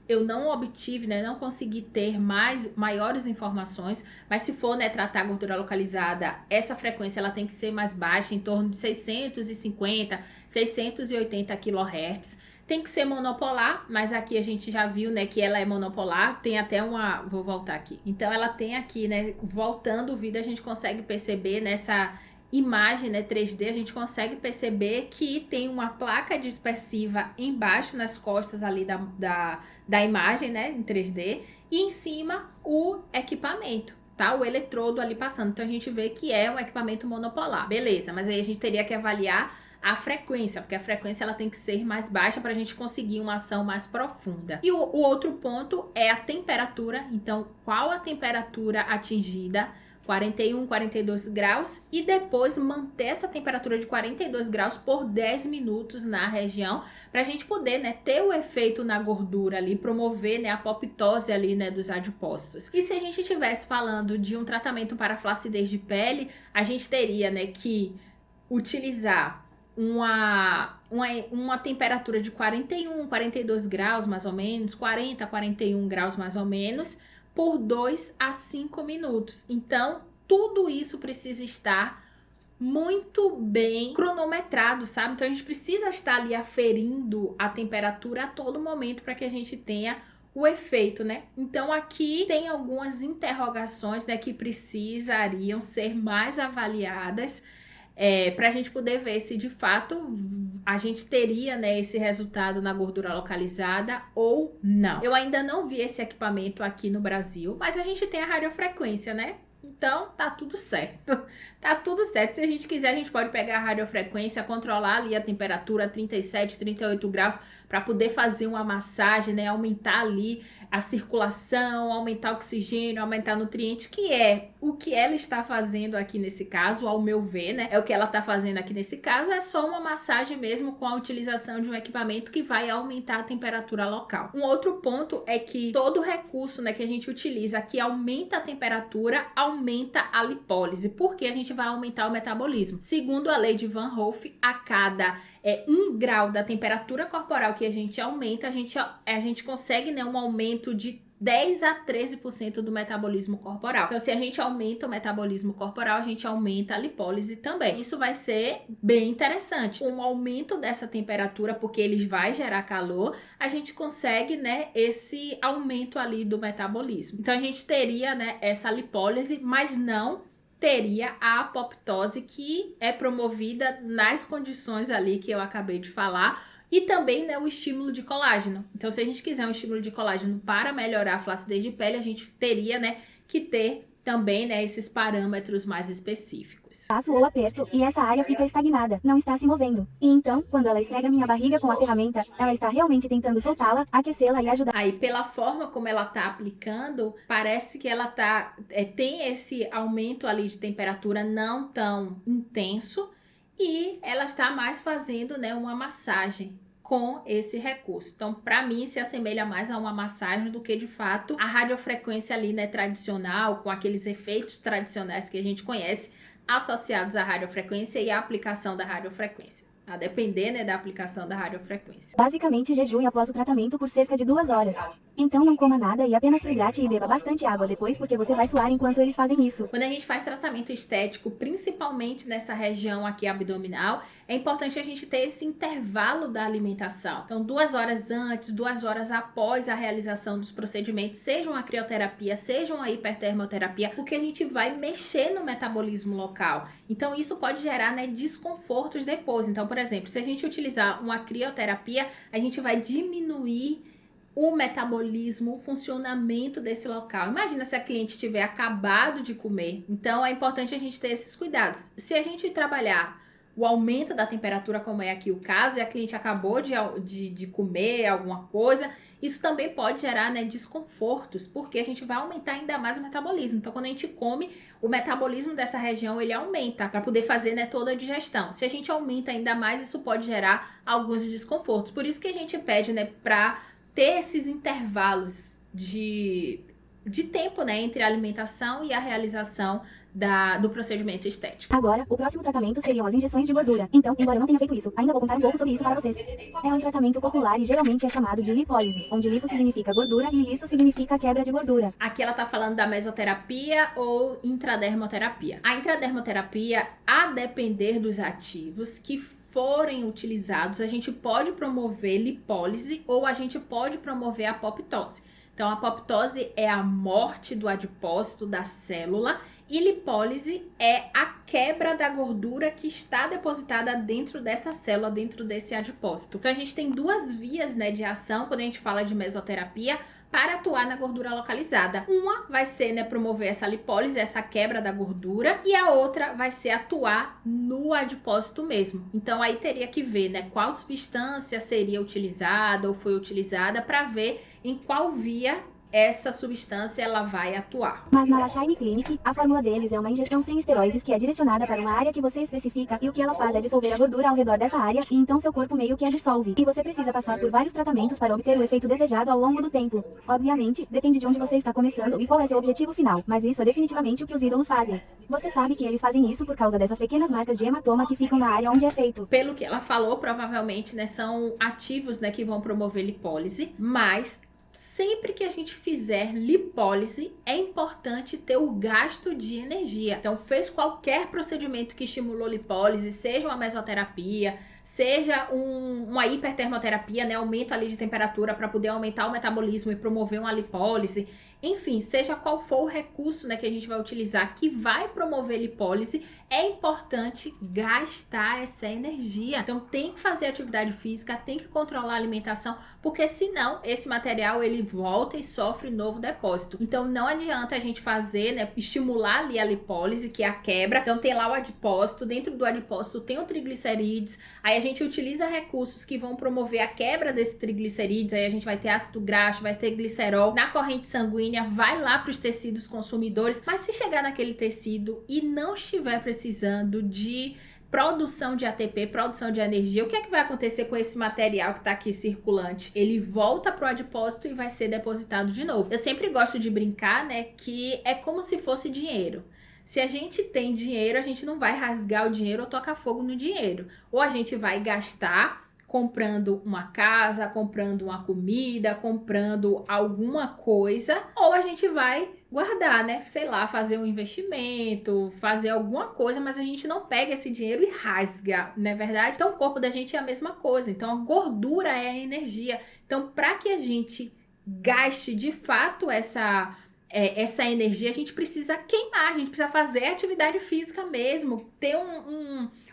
eu não obtive, né, não consegui ter maiores informações, mas se for, né, tratar a gordura localizada, essa frequência ela tem que ser mais baixa, em torno de 650, 680 kHz. Tem que ser monopolar, mas aqui a gente já viu, né, que ela é monopolar, tem até vou voltar aqui. Então ela tem aqui, né, voltando o vídeo, a gente consegue perceber nessa imagem, né, 3D, a gente consegue perceber que tem uma placa dispersiva embaixo nas costas ali da imagem, né, em 3D, e em cima o equipamento, tá? O eletrodo ali passando. Então a gente vê que é um equipamento monopolar, beleza, mas aí a gente teria que avaliar a frequência, porque a frequência ela tem que ser mais baixa para a gente conseguir uma ação mais profunda. E o outro ponto é a temperatura. Então, qual a temperatura atingida? 41, 42 graus, e depois manter essa temperatura de 42 graus por 10 minutos na região, para a gente poder, né, ter o efeito na gordura ali, promover, né, a apoptose ali, né, dos adipócitos. E se a gente estivesse falando de um tratamento para flacidez de pele, a gente teria, né, que utilizar uma temperatura de 41, 42 graus mais ou menos, 40, 41 graus mais ou menos, por 2 a 5 minutos. Então, tudo isso precisa estar muito bem cronometrado, sabe? Então, a gente precisa estar ali aferindo a temperatura a todo momento para que a gente tenha o efeito, né? Então, aqui tem algumas interrogações, né, que precisariam ser mais avaliadas para a gente poder ver se de fato a gente teria, né, esse resultado na gordura localizada ou não. Eu ainda não vi esse equipamento aqui no Brasil, mas a gente tem a radiofrequência, né? Então, tá tudo certo. Tá tudo certo. Se a gente quiser, a gente pode pegar a radiofrequência, controlar ali a temperatura 37, 38 graus, para poder fazer uma massagem, né? Aumentar ali a circulação, aumentar o oxigênio, aumentar nutrientes, que é o que ela está fazendo aqui nesse caso, ao meu ver, né? É o que ela está fazendo aqui nesse caso, é só uma massagem mesmo com a utilização de um equipamento que vai aumentar a temperatura local. Um outro ponto é que todo recurso, né, que a gente utiliza que aumenta a temperatura, aumenta a lipólise, porque a gente vai aumentar o metabolismo. Segundo a lei de Van Hoff, a cada 1 grau da temperatura corporal que a gente aumenta, a gente consegue, né, um aumento de 10 a 13% do metabolismo corporal. Então, se a gente aumenta o metabolismo corporal, a gente aumenta a lipólise também. Isso vai ser bem interessante. Com o aumento dessa temperatura, porque ele vai gerar calor, a gente consegue, né, esse aumento ali do metabolismo. Então, a gente teria, né, essa lipólise, mas não teria a apoptose, que é promovida nas condições ali que eu acabei de falar, e também, né, o estímulo de colágeno. Então, se a gente quiser um estímulo de colágeno para melhorar a flacidez de pele, a gente teria, né, que ter também, né, esses parâmetros mais específicos. Passo ou aperto e essa área fica estagnada, não está se movendo. E então, quando ela esfrega minha barriga com a ferramenta, ela está realmente tentando soltá-la, aquecê-la e ajudar. Aí, pela forma como ela tá aplicando, parece que ela tem esse aumento ali de temperatura não tão intenso, e ela está mais fazendo, né, uma massagem com esse recurso. Então, para mim, se assemelha mais a uma massagem do que, de fato, a radiofrequência ali, né, tradicional, com aqueles efeitos tradicionais que a gente conhece, associados à radiofrequência e à aplicação da radiofrequência. A depender, né, da aplicação da radiofrequência. Basicamente, jejue após o tratamento por cerca de 2 horas. Então não coma nada e apenas se hidrate e beba bastante água depois, porque você vai suar enquanto eles fazem isso. Quando a gente faz tratamento estético, principalmente nessa região aqui abdominal, é importante a gente ter esse intervalo da alimentação. Então, 2 horas antes, 2 horas após a realização dos procedimentos, seja uma crioterapia, seja uma hipertermoterapia, porque a gente vai mexer no metabolismo local. Então, isso pode gerar, né, desconfortos depois. Então, por exemplo, se a gente utilizar uma crioterapia, a gente vai diminuir o metabolismo, o funcionamento desse local. Imagina se a cliente tiver acabado de comer. Então, é importante a gente ter esses cuidados. Se a gente trabalhar o aumento da temperatura, como é aqui o caso, e a cliente acabou de comer alguma coisa, isso também pode gerar, né, desconfortos, porque a gente vai aumentar ainda mais o metabolismo. Então, quando a gente come, o metabolismo dessa região, ele aumenta para poder fazer, né, toda a digestão. Se a gente aumenta ainda mais, isso pode gerar alguns desconfortos. Por isso que a gente pede, né, para ter esses intervalos de tempo, né, entre a alimentação e a realização do procedimento estético. Agora, o próximo tratamento seriam as injeções de gordura. Então, embora eu não tenha feito isso, ainda vou contar um pouco sobre isso para vocês. É um tratamento popular e geralmente é chamado de lipólise, onde lipo significa gordura e liso significa quebra de gordura. Aqui ela tá falando da mesoterapia ou intradermoterapia. A intradermoterapia, a depender dos ativos que forem utilizados, a gente pode promover lipólise ou a gente pode promover apoptose. Então, a apoptose é a morte do adipócito da célula e lipólise é a quebra da gordura que está depositada dentro dessa célula, dentro desse adipócito. Então, a gente tem 2 vias, né, de ação quando a gente fala de mesoterapia para atuar na gordura localizada. Uma vai ser, né, promover essa lipólise, essa quebra da gordura, e a outra vai ser atuar no adipócito mesmo. Então, aí teria que ver, né, qual substância seria utilizada ou foi utilizada para ver em qual via essa substância ela vai atuar. Mas na La Shine Clinic, a fórmula deles é uma injeção sem esteroides que é direcionada para uma área que você especifica, e o que ela faz é dissolver a gordura ao redor dessa área, e então seu corpo meio que a dissolve. E você precisa passar por vários tratamentos para obter o efeito desejado ao longo do tempo. Obviamente, depende de onde você está começando e qual é seu objetivo final, mas isso é definitivamente o que os ídolos fazem. Você sabe que eles fazem isso por causa dessas pequenas marcas de hematoma que ficam na área onde é feito. Pelo que ela falou, provavelmente, né, são ativos, né, que vão promover lipólise, mas sempre que a gente fizer lipólise, é importante ter o gasto de energia. Então, fez qualquer procedimento que estimulou lipólise, seja uma mesoterapia, seja uma hipertermoterapia, né, aumento ali de temperatura para poder aumentar o metabolismo e promover uma lipólise. Enfim, seja qual for o recurso, né, que a gente vai utilizar que vai promover lipólise, é importante gastar essa energia. Então, tem que fazer atividade física, tem que controlar a alimentação, porque senão esse material ele volta e sofre novo depósito. Então, não adianta a gente fazer, né, estimular ali a lipólise, que é a quebra. Então, tem lá o adipócito, dentro do adipócito tem o triglicerídeos, aí a gente utiliza recursos que vão promover a quebra desse triglicerídeos, aí a gente vai ter ácido graxo, vai ter glicerol na corrente sanguínea, vai lá para os tecidos consumidores, mas se chegar naquele tecido e não estiver precisando de produção de ATP, produção de energia, o que é que vai acontecer com esse material que está aqui circulante? Ele volta para o adipócito e vai ser depositado de novo. Eu sempre gosto de brincar, né, que é como se fosse dinheiro. Se a gente tem dinheiro, a gente não vai rasgar o dinheiro ou tocar fogo no dinheiro. Ou a gente vai gastar comprando uma casa, comprando uma comida, comprando alguma coisa, ou a gente vai guardar, né? Sei lá, fazer um investimento, fazer alguma coisa, mas a gente não pega esse dinheiro e rasga, não é verdade? Então o corpo da gente é a mesma coisa. Então a gordura é a energia. Então para que a gente gaste de fato essa energia, a gente precisa queimar, a gente precisa fazer atividade física mesmo, ter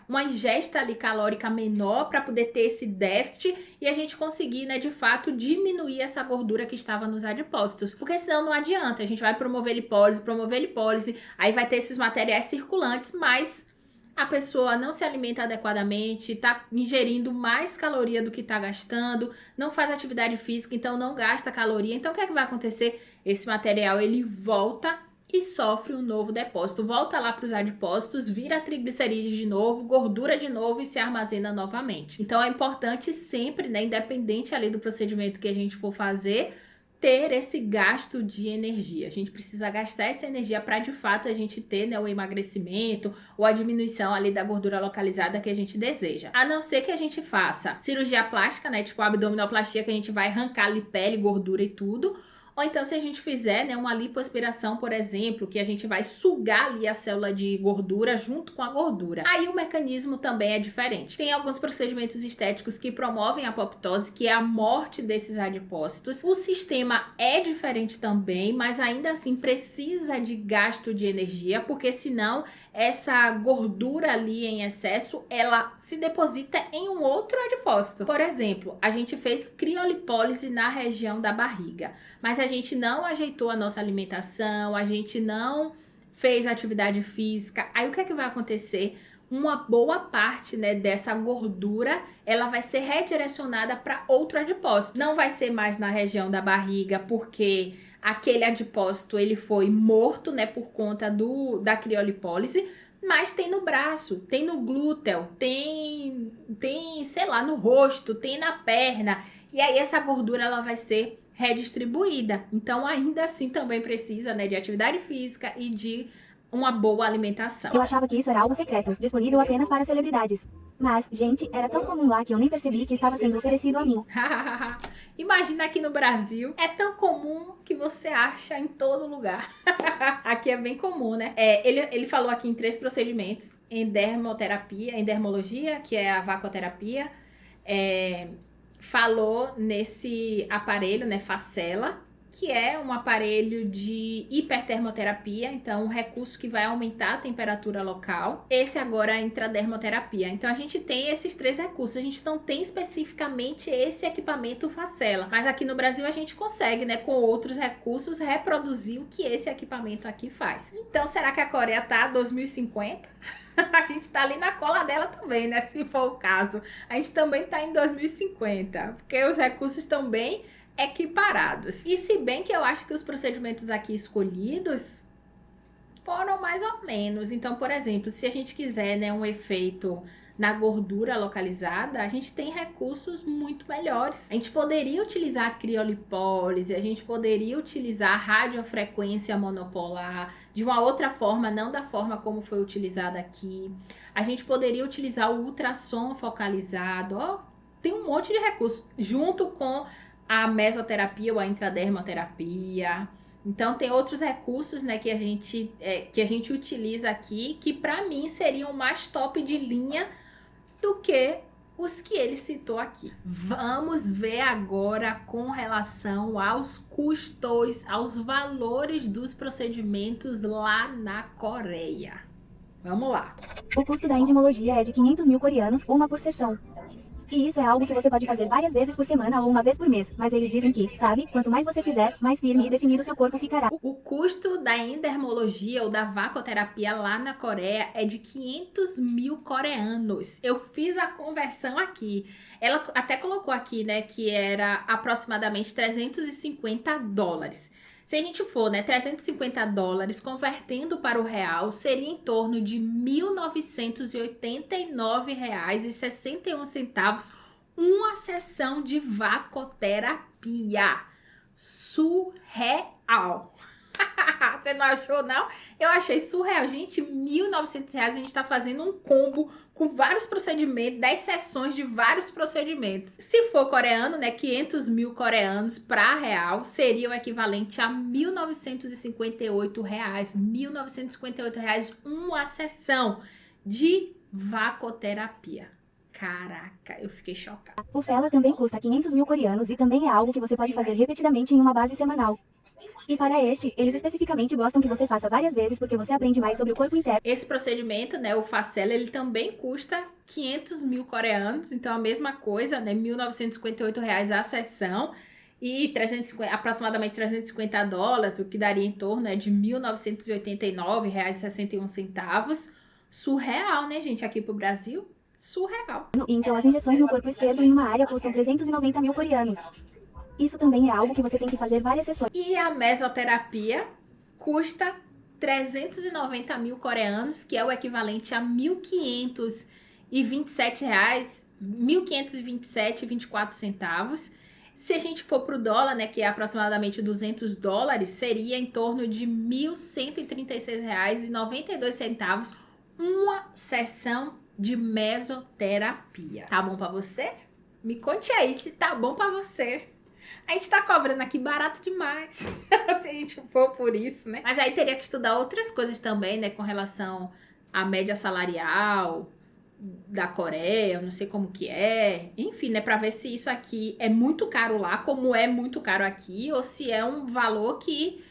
uma ingesta ali calórica menor para poder ter esse déficit e a gente conseguir, né, de fato, diminuir essa gordura que estava nos adipócitos. Porque senão não adianta, a gente vai promover lipólise, aí vai ter esses materiais circulantes, mas a pessoa não se alimenta adequadamente, tá ingerindo mais caloria do que tá gastando, não faz atividade física, então não gasta caloria. Então o que é que vai acontecer? Esse material ele volta e sofre um novo depósito, volta lá para os adipócitos, vira triglicerídeos de novo, gordura de novo e se armazena novamente. Então é importante sempre, né, independente ali do procedimento que a gente for fazer, ter esse gasto de energia. A gente precisa gastar essa energia para de fato a gente ter, né, o emagrecimento ou a diminuição ali da gordura localizada que a gente deseja. A não ser que a gente faça cirurgia plástica, né, tipo a abdominoplastia, que a gente vai arrancar ali pele, gordura e tudo. Ou então se a gente fizer, né, uma lipoaspiração, por exemplo, que a gente vai sugar ali a célula de gordura junto com a gordura. Aí o mecanismo também é diferente. Tem alguns procedimentos estéticos que promovem a apoptose, que é a morte desses adipócitos. O sistema é diferente também, mas ainda assim precisa de gasto de energia, porque senão essa gordura ali em excesso, ela se deposita em um outro adipócito. Por exemplo, a gente fez criolipólise na região da barriga, mas a gente não ajeitou a nossa alimentação, a gente não fez atividade física. Aí o que é que vai acontecer? Uma boa parte, né, dessa gordura, ela vai ser redirecionada para outro adipócito. Não vai ser mais na região da barriga, porque aquele adipócito ele foi morto, né, por conta da criolipólise, mas tem no braço, tem no glúteo, tem, sei lá, no rosto, tem na perna. E aí essa gordura ela vai ser redistribuída. Então ainda assim também precisa, né, de atividade física e de uma boa alimentação. Eu achava que isso era algo secreto, disponível apenas para celebridades. Mas, gente, era tão comum lá que eu nem percebi que estava sendo oferecido a mim. Imagina aqui no Brasil, é tão comum que você acha em todo lugar. Aqui é bem comum, né? Ele falou aqui em 3 procedimentos: endermologia, que é a vacoterapia, falou nesse aparelho, né, Facela, que é um aparelho de hipertermoterapia, então um recurso que vai aumentar a temperatura local. Esse agora é a intradermoterapia. Então a gente tem esses 3 recursos, a gente não tem especificamente esse equipamento Facela, mas aqui no Brasil a gente consegue, né, com outros recursos, reproduzir o que esse equipamento aqui faz. Então será que a Coreia tá 2050? A gente tá ali na cola dela também, né, se for o caso. A gente também tá em 2050, porque os recursos estão bem equiparados. E se bem que eu acho que os procedimentos aqui escolhidos foram mais ou menos. Então, por exemplo, se a gente quiser, né, um efeito na gordura localizada, a gente tem recursos muito melhores. A gente poderia utilizar a criolipólise, a gente poderia utilizar a radiofrequência monopolar de uma outra forma, não da forma como foi utilizada aqui. A gente poderia utilizar o ultrassom focalizado. Tem um monte de recursos junto com a mesoterapia ou a intradermoterapia. Então tem outros recursos, né, que a gente utiliza aqui, que para mim seriam mais top de linha do que os que ele citou aqui. Vamos ver agora com relação aos custos, aos valores dos procedimentos lá na Coreia. Vamos lá. O custo da endimologia é de 500 mil coreanos, uma por sessão. E isso é algo que você pode fazer várias vezes por semana ou uma vez por mês. Mas eles dizem que, sabe, quanto mais você fizer, mais firme e definido seu corpo ficará. O custo da endermologia ou da vacoterapia lá na Coreia é de 500 mil coreanos. Eu fiz a conversão aqui. Ela até colocou aqui, né, que era aproximadamente $350. Se a gente for, né, $350 convertendo para o real, seria em torno de R$ 1.989,61 uma sessão de vacoterapia. Surreal! Você não achou, não? Eu achei surreal. Gente, R$1.900 a gente tá fazendo um combo com vários procedimentos, 10 sessões de vários procedimentos. Se for coreano, né, 500 mil coreanos para real seria o equivalente a R$1.958. R$1.958 uma sessão de vacoterapia. Caraca, eu fiquei chocada. O Fela também custa 500 mil coreanos e também é algo que você pode fazer repetidamente em uma base semanal. E para este, eles especificamente gostam que você faça várias vezes porque você aprende mais sobre o corpo interno. Esse procedimento, né, o Facela, ele também custa 500 mil coreanos, então a mesma coisa, né, R$1.958 a sessão e aproximadamente $350, o que daria em torno, né, de R$1.989,61. Surreal, né, gente, aqui pro Brasil? Surreal. Então as injeções no corpo esquerdo em uma área custam 390 mil coreanos. Isso também é algo que você tem que fazer várias sessões. E a mesoterapia custa 390 mil coreanos, que é o equivalente a R$1.527, R$1.527,24. Se a gente for pro dólar, né, que é aproximadamente $200, seria em torno de R$1.136,92 uma sessão de mesoterapia. Tá bom pra você? Me conte aí se tá bom pra você. A gente tá cobrando aqui barato demais, se a gente for por isso, né? Mas aí teria que estudar outras coisas também, né? Com relação à média salarial da Coreia, eu não sei como que é. Enfim, né? Pra ver se isso aqui é muito caro lá, como é muito caro aqui, ou se é um valor que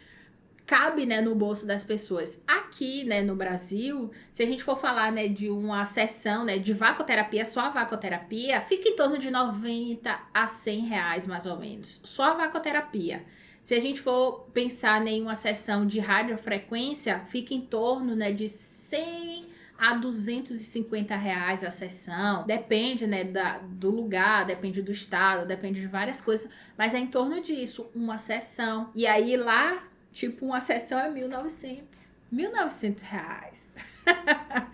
cabe, né, no bolso das pessoas. Aqui, né, no Brasil, se a gente for falar, né, de uma sessão, né, de vacoterapia, só a vacoterapia, fica em torno de 90 a 100 reais, mais ou menos. Só a vacoterapia. Se a gente for pensar, né, em uma sessão de radiofrequência, fica em torno, né, de 100 a 250 reais a sessão. Depende, né, do lugar, depende do estado, depende de várias coisas, mas é em torno disso, uma sessão. E aí lá, tipo, uma sessão é 1.900 reais.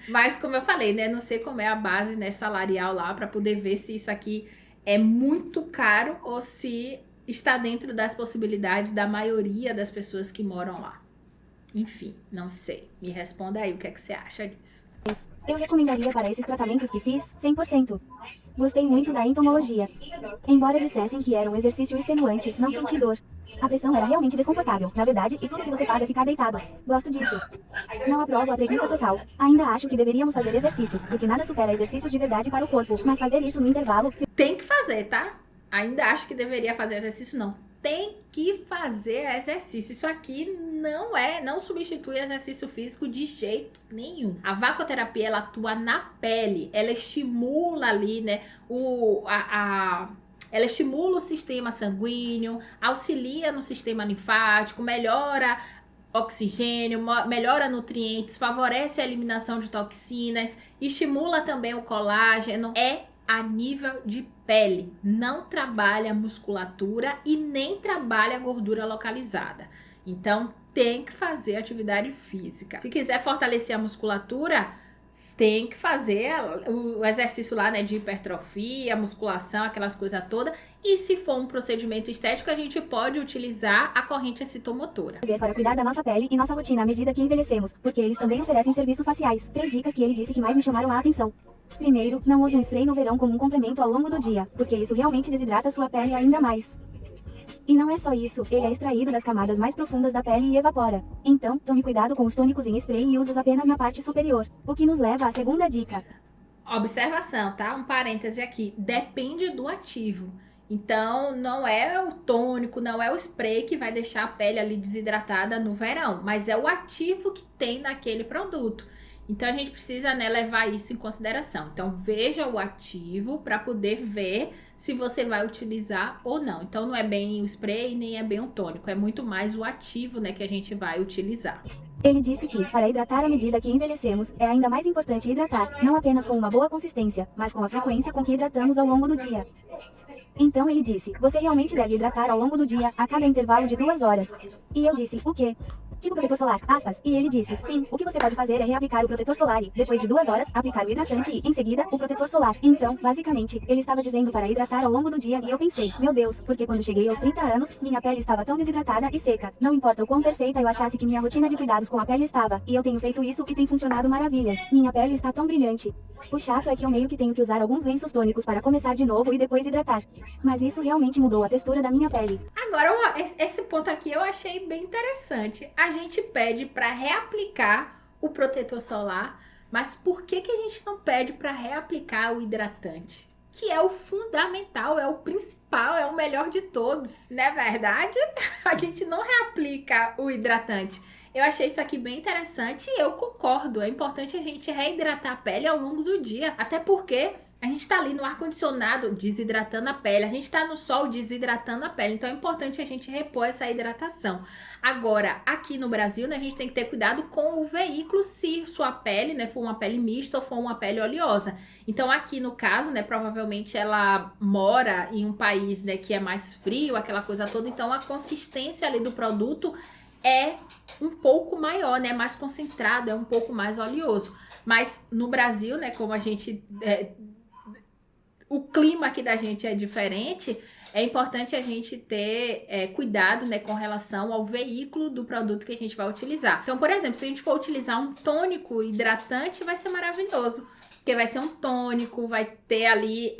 Mas como eu falei, né, não sei como é a base, né, salarial lá para poder ver se isso aqui é muito caro ou se está dentro das possibilidades da maioria das pessoas que moram lá. Enfim, não sei. Me responda aí o que é que você acha disso. Eu recomendaria para esses tratamentos que fiz, 100%. Gostei muito da entomologia. Embora dissessem que era um exercício extenuante, não senti dor. A pressão era realmente desconfortável, na verdade, e tudo que você faz é ficar deitado. Gosto disso. Não aprovo a preguiça total. Ainda acho que deveríamos fazer exercícios, porque nada supera exercícios de verdade para o corpo. Mas fazer isso no intervalo... Tem que fazer, tá? Ainda acho que deveria fazer exercício, não. Tem que fazer exercício. Isso aqui não substitui exercício físico de jeito nenhum. A vacoterapia, ela atua na pele. Ela estimula ali, né, ela estimula o sistema sanguíneo, auxilia no sistema linfático, melhora oxigênio, melhora nutrientes, favorece a eliminação de toxinas, estimula também o colágeno. É a nível de pele, não trabalha musculatura e nem trabalha gordura localizada. Então, tem que fazer atividade física. Se quiser fortalecer a musculatura, tem que fazer o exercício lá, né, de hipertrofia, musculação, aquelas coisas todas. E se for um procedimento estético, a gente pode utilizar a corrente excitomotora. Para cuidar da nossa pele e nossa rotina à medida que envelhecemos, porque eles também oferecem serviços faciais. 3 dicas que ele disse que mais me chamaram a atenção. Primeiro, não use um spray no verão como um complemento ao longo do dia, porque isso realmente desidrata sua pele ainda mais. E não é só isso, ele é extraído das camadas mais profundas da pele e evapora. Então, tome cuidado com os tônicos em spray e use-os apenas na parte superior. O que nos leva à segunda dica. Observação, tá? Um parêntese aqui. Depende do ativo. Então, não é o tônico, não é o spray que vai deixar a pele ali desidratada no verão, mas é o ativo que tem naquele produto. Então, a gente precisa, né, levar isso em consideração. Então, veja o ativo para poder ver se você vai utilizar ou não. Então, não é bem o spray, nem é bem o tônico. É muito mais o ativo, né, que a gente vai utilizar. Ele disse que, para hidratar à medida que envelhecemos, é ainda mais importante hidratar, não apenas com uma boa consistência, mas com a frequência com que hidratamos ao longo do dia. Então ele disse, você realmente deve hidratar ao longo do dia, a cada intervalo de 2 horas. E eu disse, o quê? Tipo protetor solar, aspas. E ele disse, sim, o que você pode fazer é reaplicar o protetor solar e, depois de 2 horas, aplicar o hidratante e, em seguida, o protetor solar. Então, basicamente, ele estava dizendo para hidratar ao longo do dia e eu pensei, meu Deus, porque quando cheguei aos 30 anos, minha pele estava tão desidratada e seca. Não importa o quão perfeita eu achasse que minha rotina de cuidados com a pele estava, e eu tenho feito isso e tem funcionado maravilhas. Minha pele está tão brilhante. O chato é que eu meio que tenho que usar alguns lenços tônicos para começar de novo e depois hidratar. Mas isso realmente mudou a textura da minha pele. Agora, esse ponto aqui eu achei bem interessante. A gente pede para reaplicar o protetor solar, mas por que a gente não pede para reaplicar o hidratante? Que é o fundamental, é o principal, é o melhor de todos. Não é verdade? A gente não reaplica o hidratante. Eu achei isso aqui bem interessante e eu concordo. É importante a gente reidratar a pele ao longo do dia. Até porque a gente está ali no ar-condicionado desidratando a pele. A gente está no sol desidratando a pele. Então é importante a gente repor essa hidratação. Agora, aqui no Brasil, né, a gente tem que ter cuidado com o veículo se sua pele, né, for uma pele mista ou for uma pele oleosa. Então aqui no caso, né, provavelmente ela mora em um país, né, que é mais frio, aquela coisa toda. Então a consistência ali do produto é um pouco maior, né? Mais concentrado, é um pouco mais oleoso. Mas no Brasil, né? Como a gente... o clima aqui da gente é diferente, é importante a gente ter cuidado, né? Com relação ao veículo do produto que a gente vai utilizar. Então, por exemplo, se a gente for utilizar um tônico hidratante, vai ser maravilhoso. Porque vai ser um tônico, vai ter ali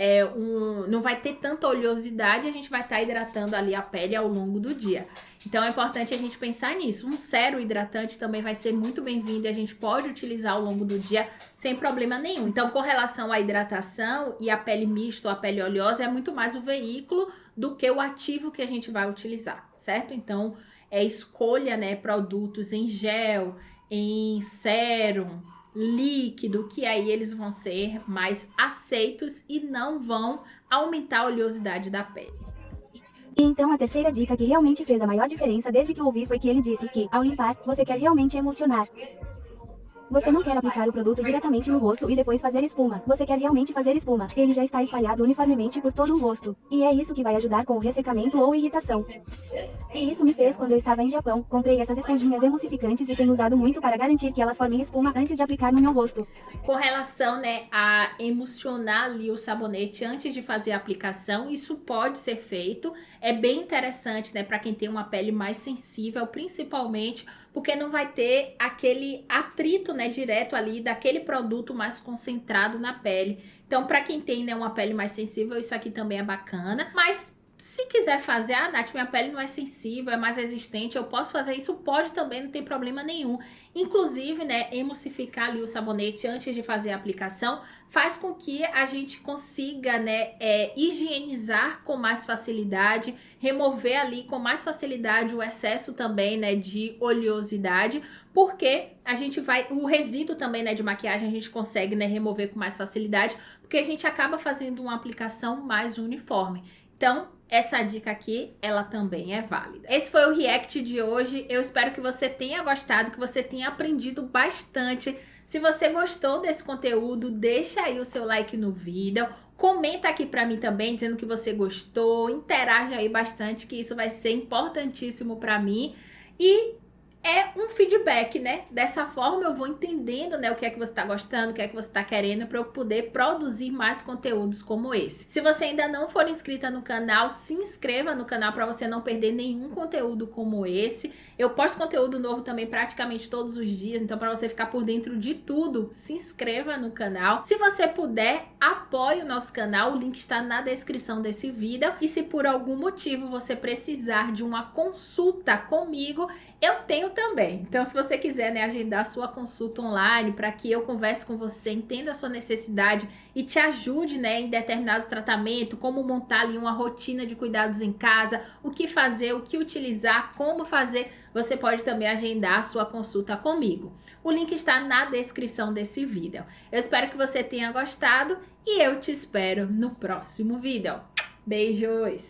não vai ter tanta oleosidade, a gente vai estar hidratando ali a pele ao longo do dia. Então é importante a gente pensar nisso. Um sérum hidratante também vai ser muito bem-vindo e a gente pode utilizar ao longo do dia sem problema nenhum. Então, com relação à hidratação e a pele mista ou a pele oleosa, é muito mais o veículo do que o ativo que a gente vai utilizar, certo? Então, escolha, né, produtos em gel, em sérum, líquido, que aí eles vão ser mais aceitos e não vão aumentar a oleosidade da pele. E então a terceira dica que realmente fez a maior diferença desde que eu ouvi foi que ele disse que, ao limpar, você quer realmente emocionar. Você não quer aplicar o produto diretamente no rosto e depois fazer espuma. Você quer realmente fazer espuma. Ele já está espalhado uniformemente por todo o rosto. E é isso que vai ajudar com o ressecamento ou irritação. E isso me fez quando eu estava em Japão. Comprei essas esponjinhas emulsificantes e tenho usado muito para garantir que elas formem espuma antes de aplicar no meu rosto. Com relação, né, a emulsionar ali o sabonete antes de fazer a aplicação, isso pode ser feito. É bem interessante, né, para quem tem uma pele mais sensível, principalmente porque não vai ter aquele atrito, né, direto ali daquele produto mais concentrado na pele. Então, para quem tem, né, uma pele mais sensível, isso aqui também é bacana. Mas se quiser fazer, Nath, minha pele não é sensível, é mais resistente, eu posso fazer isso, pode também, não tem problema nenhum. Inclusive, né, emulsificar ali o sabonete antes de fazer a aplicação faz com que a gente consiga, né, higienizar com mais facilidade, remover ali com mais facilidade o excesso também, né, de oleosidade, porque a gente o resíduo também, né, de maquiagem a gente consegue, né, remover com mais facilidade, porque a gente acaba fazendo uma aplicação mais uniforme. Então, essa dica aqui, ela também é válida. Esse foi o react de hoje. Eu espero que você tenha gostado, que você tenha aprendido bastante. Se você gostou desse conteúdo, deixa aí o seu like no vídeo. Comenta aqui pra mim também, dizendo que você gostou. Interage aí bastante, que isso vai ser importantíssimo pra mim. E é um feedback, né? Dessa forma eu vou entendendo, né, o que é que você tá gostando, o que é que você tá querendo, para eu poder produzir mais conteúdos como esse. Se você ainda não for inscrita no canal, se inscreva no canal para você não perder nenhum conteúdo como esse. Eu posto conteúdo novo também praticamente todos os dias, então para você ficar por dentro de tudo, se inscreva no canal. Se você puder, apoie o nosso canal, o link está na descrição desse vídeo. E se por algum motivo você precisar de uma consulta comigo, eu tenho também. Então, se você quiser, né, agendar a sua consulta online para que eu converse com você, entenda a sua necessidade e te ajude, né, em determinado tratamento, como montar ali uma rotina de cuidados em casa, o que fazer, o que utilizar, como fazer, você pode também agendar a sua consulta comigo. O link está na descrição desse vídeo. Eu espero que você tenha gostado e eu te espero no próximo vídeo. Beijos!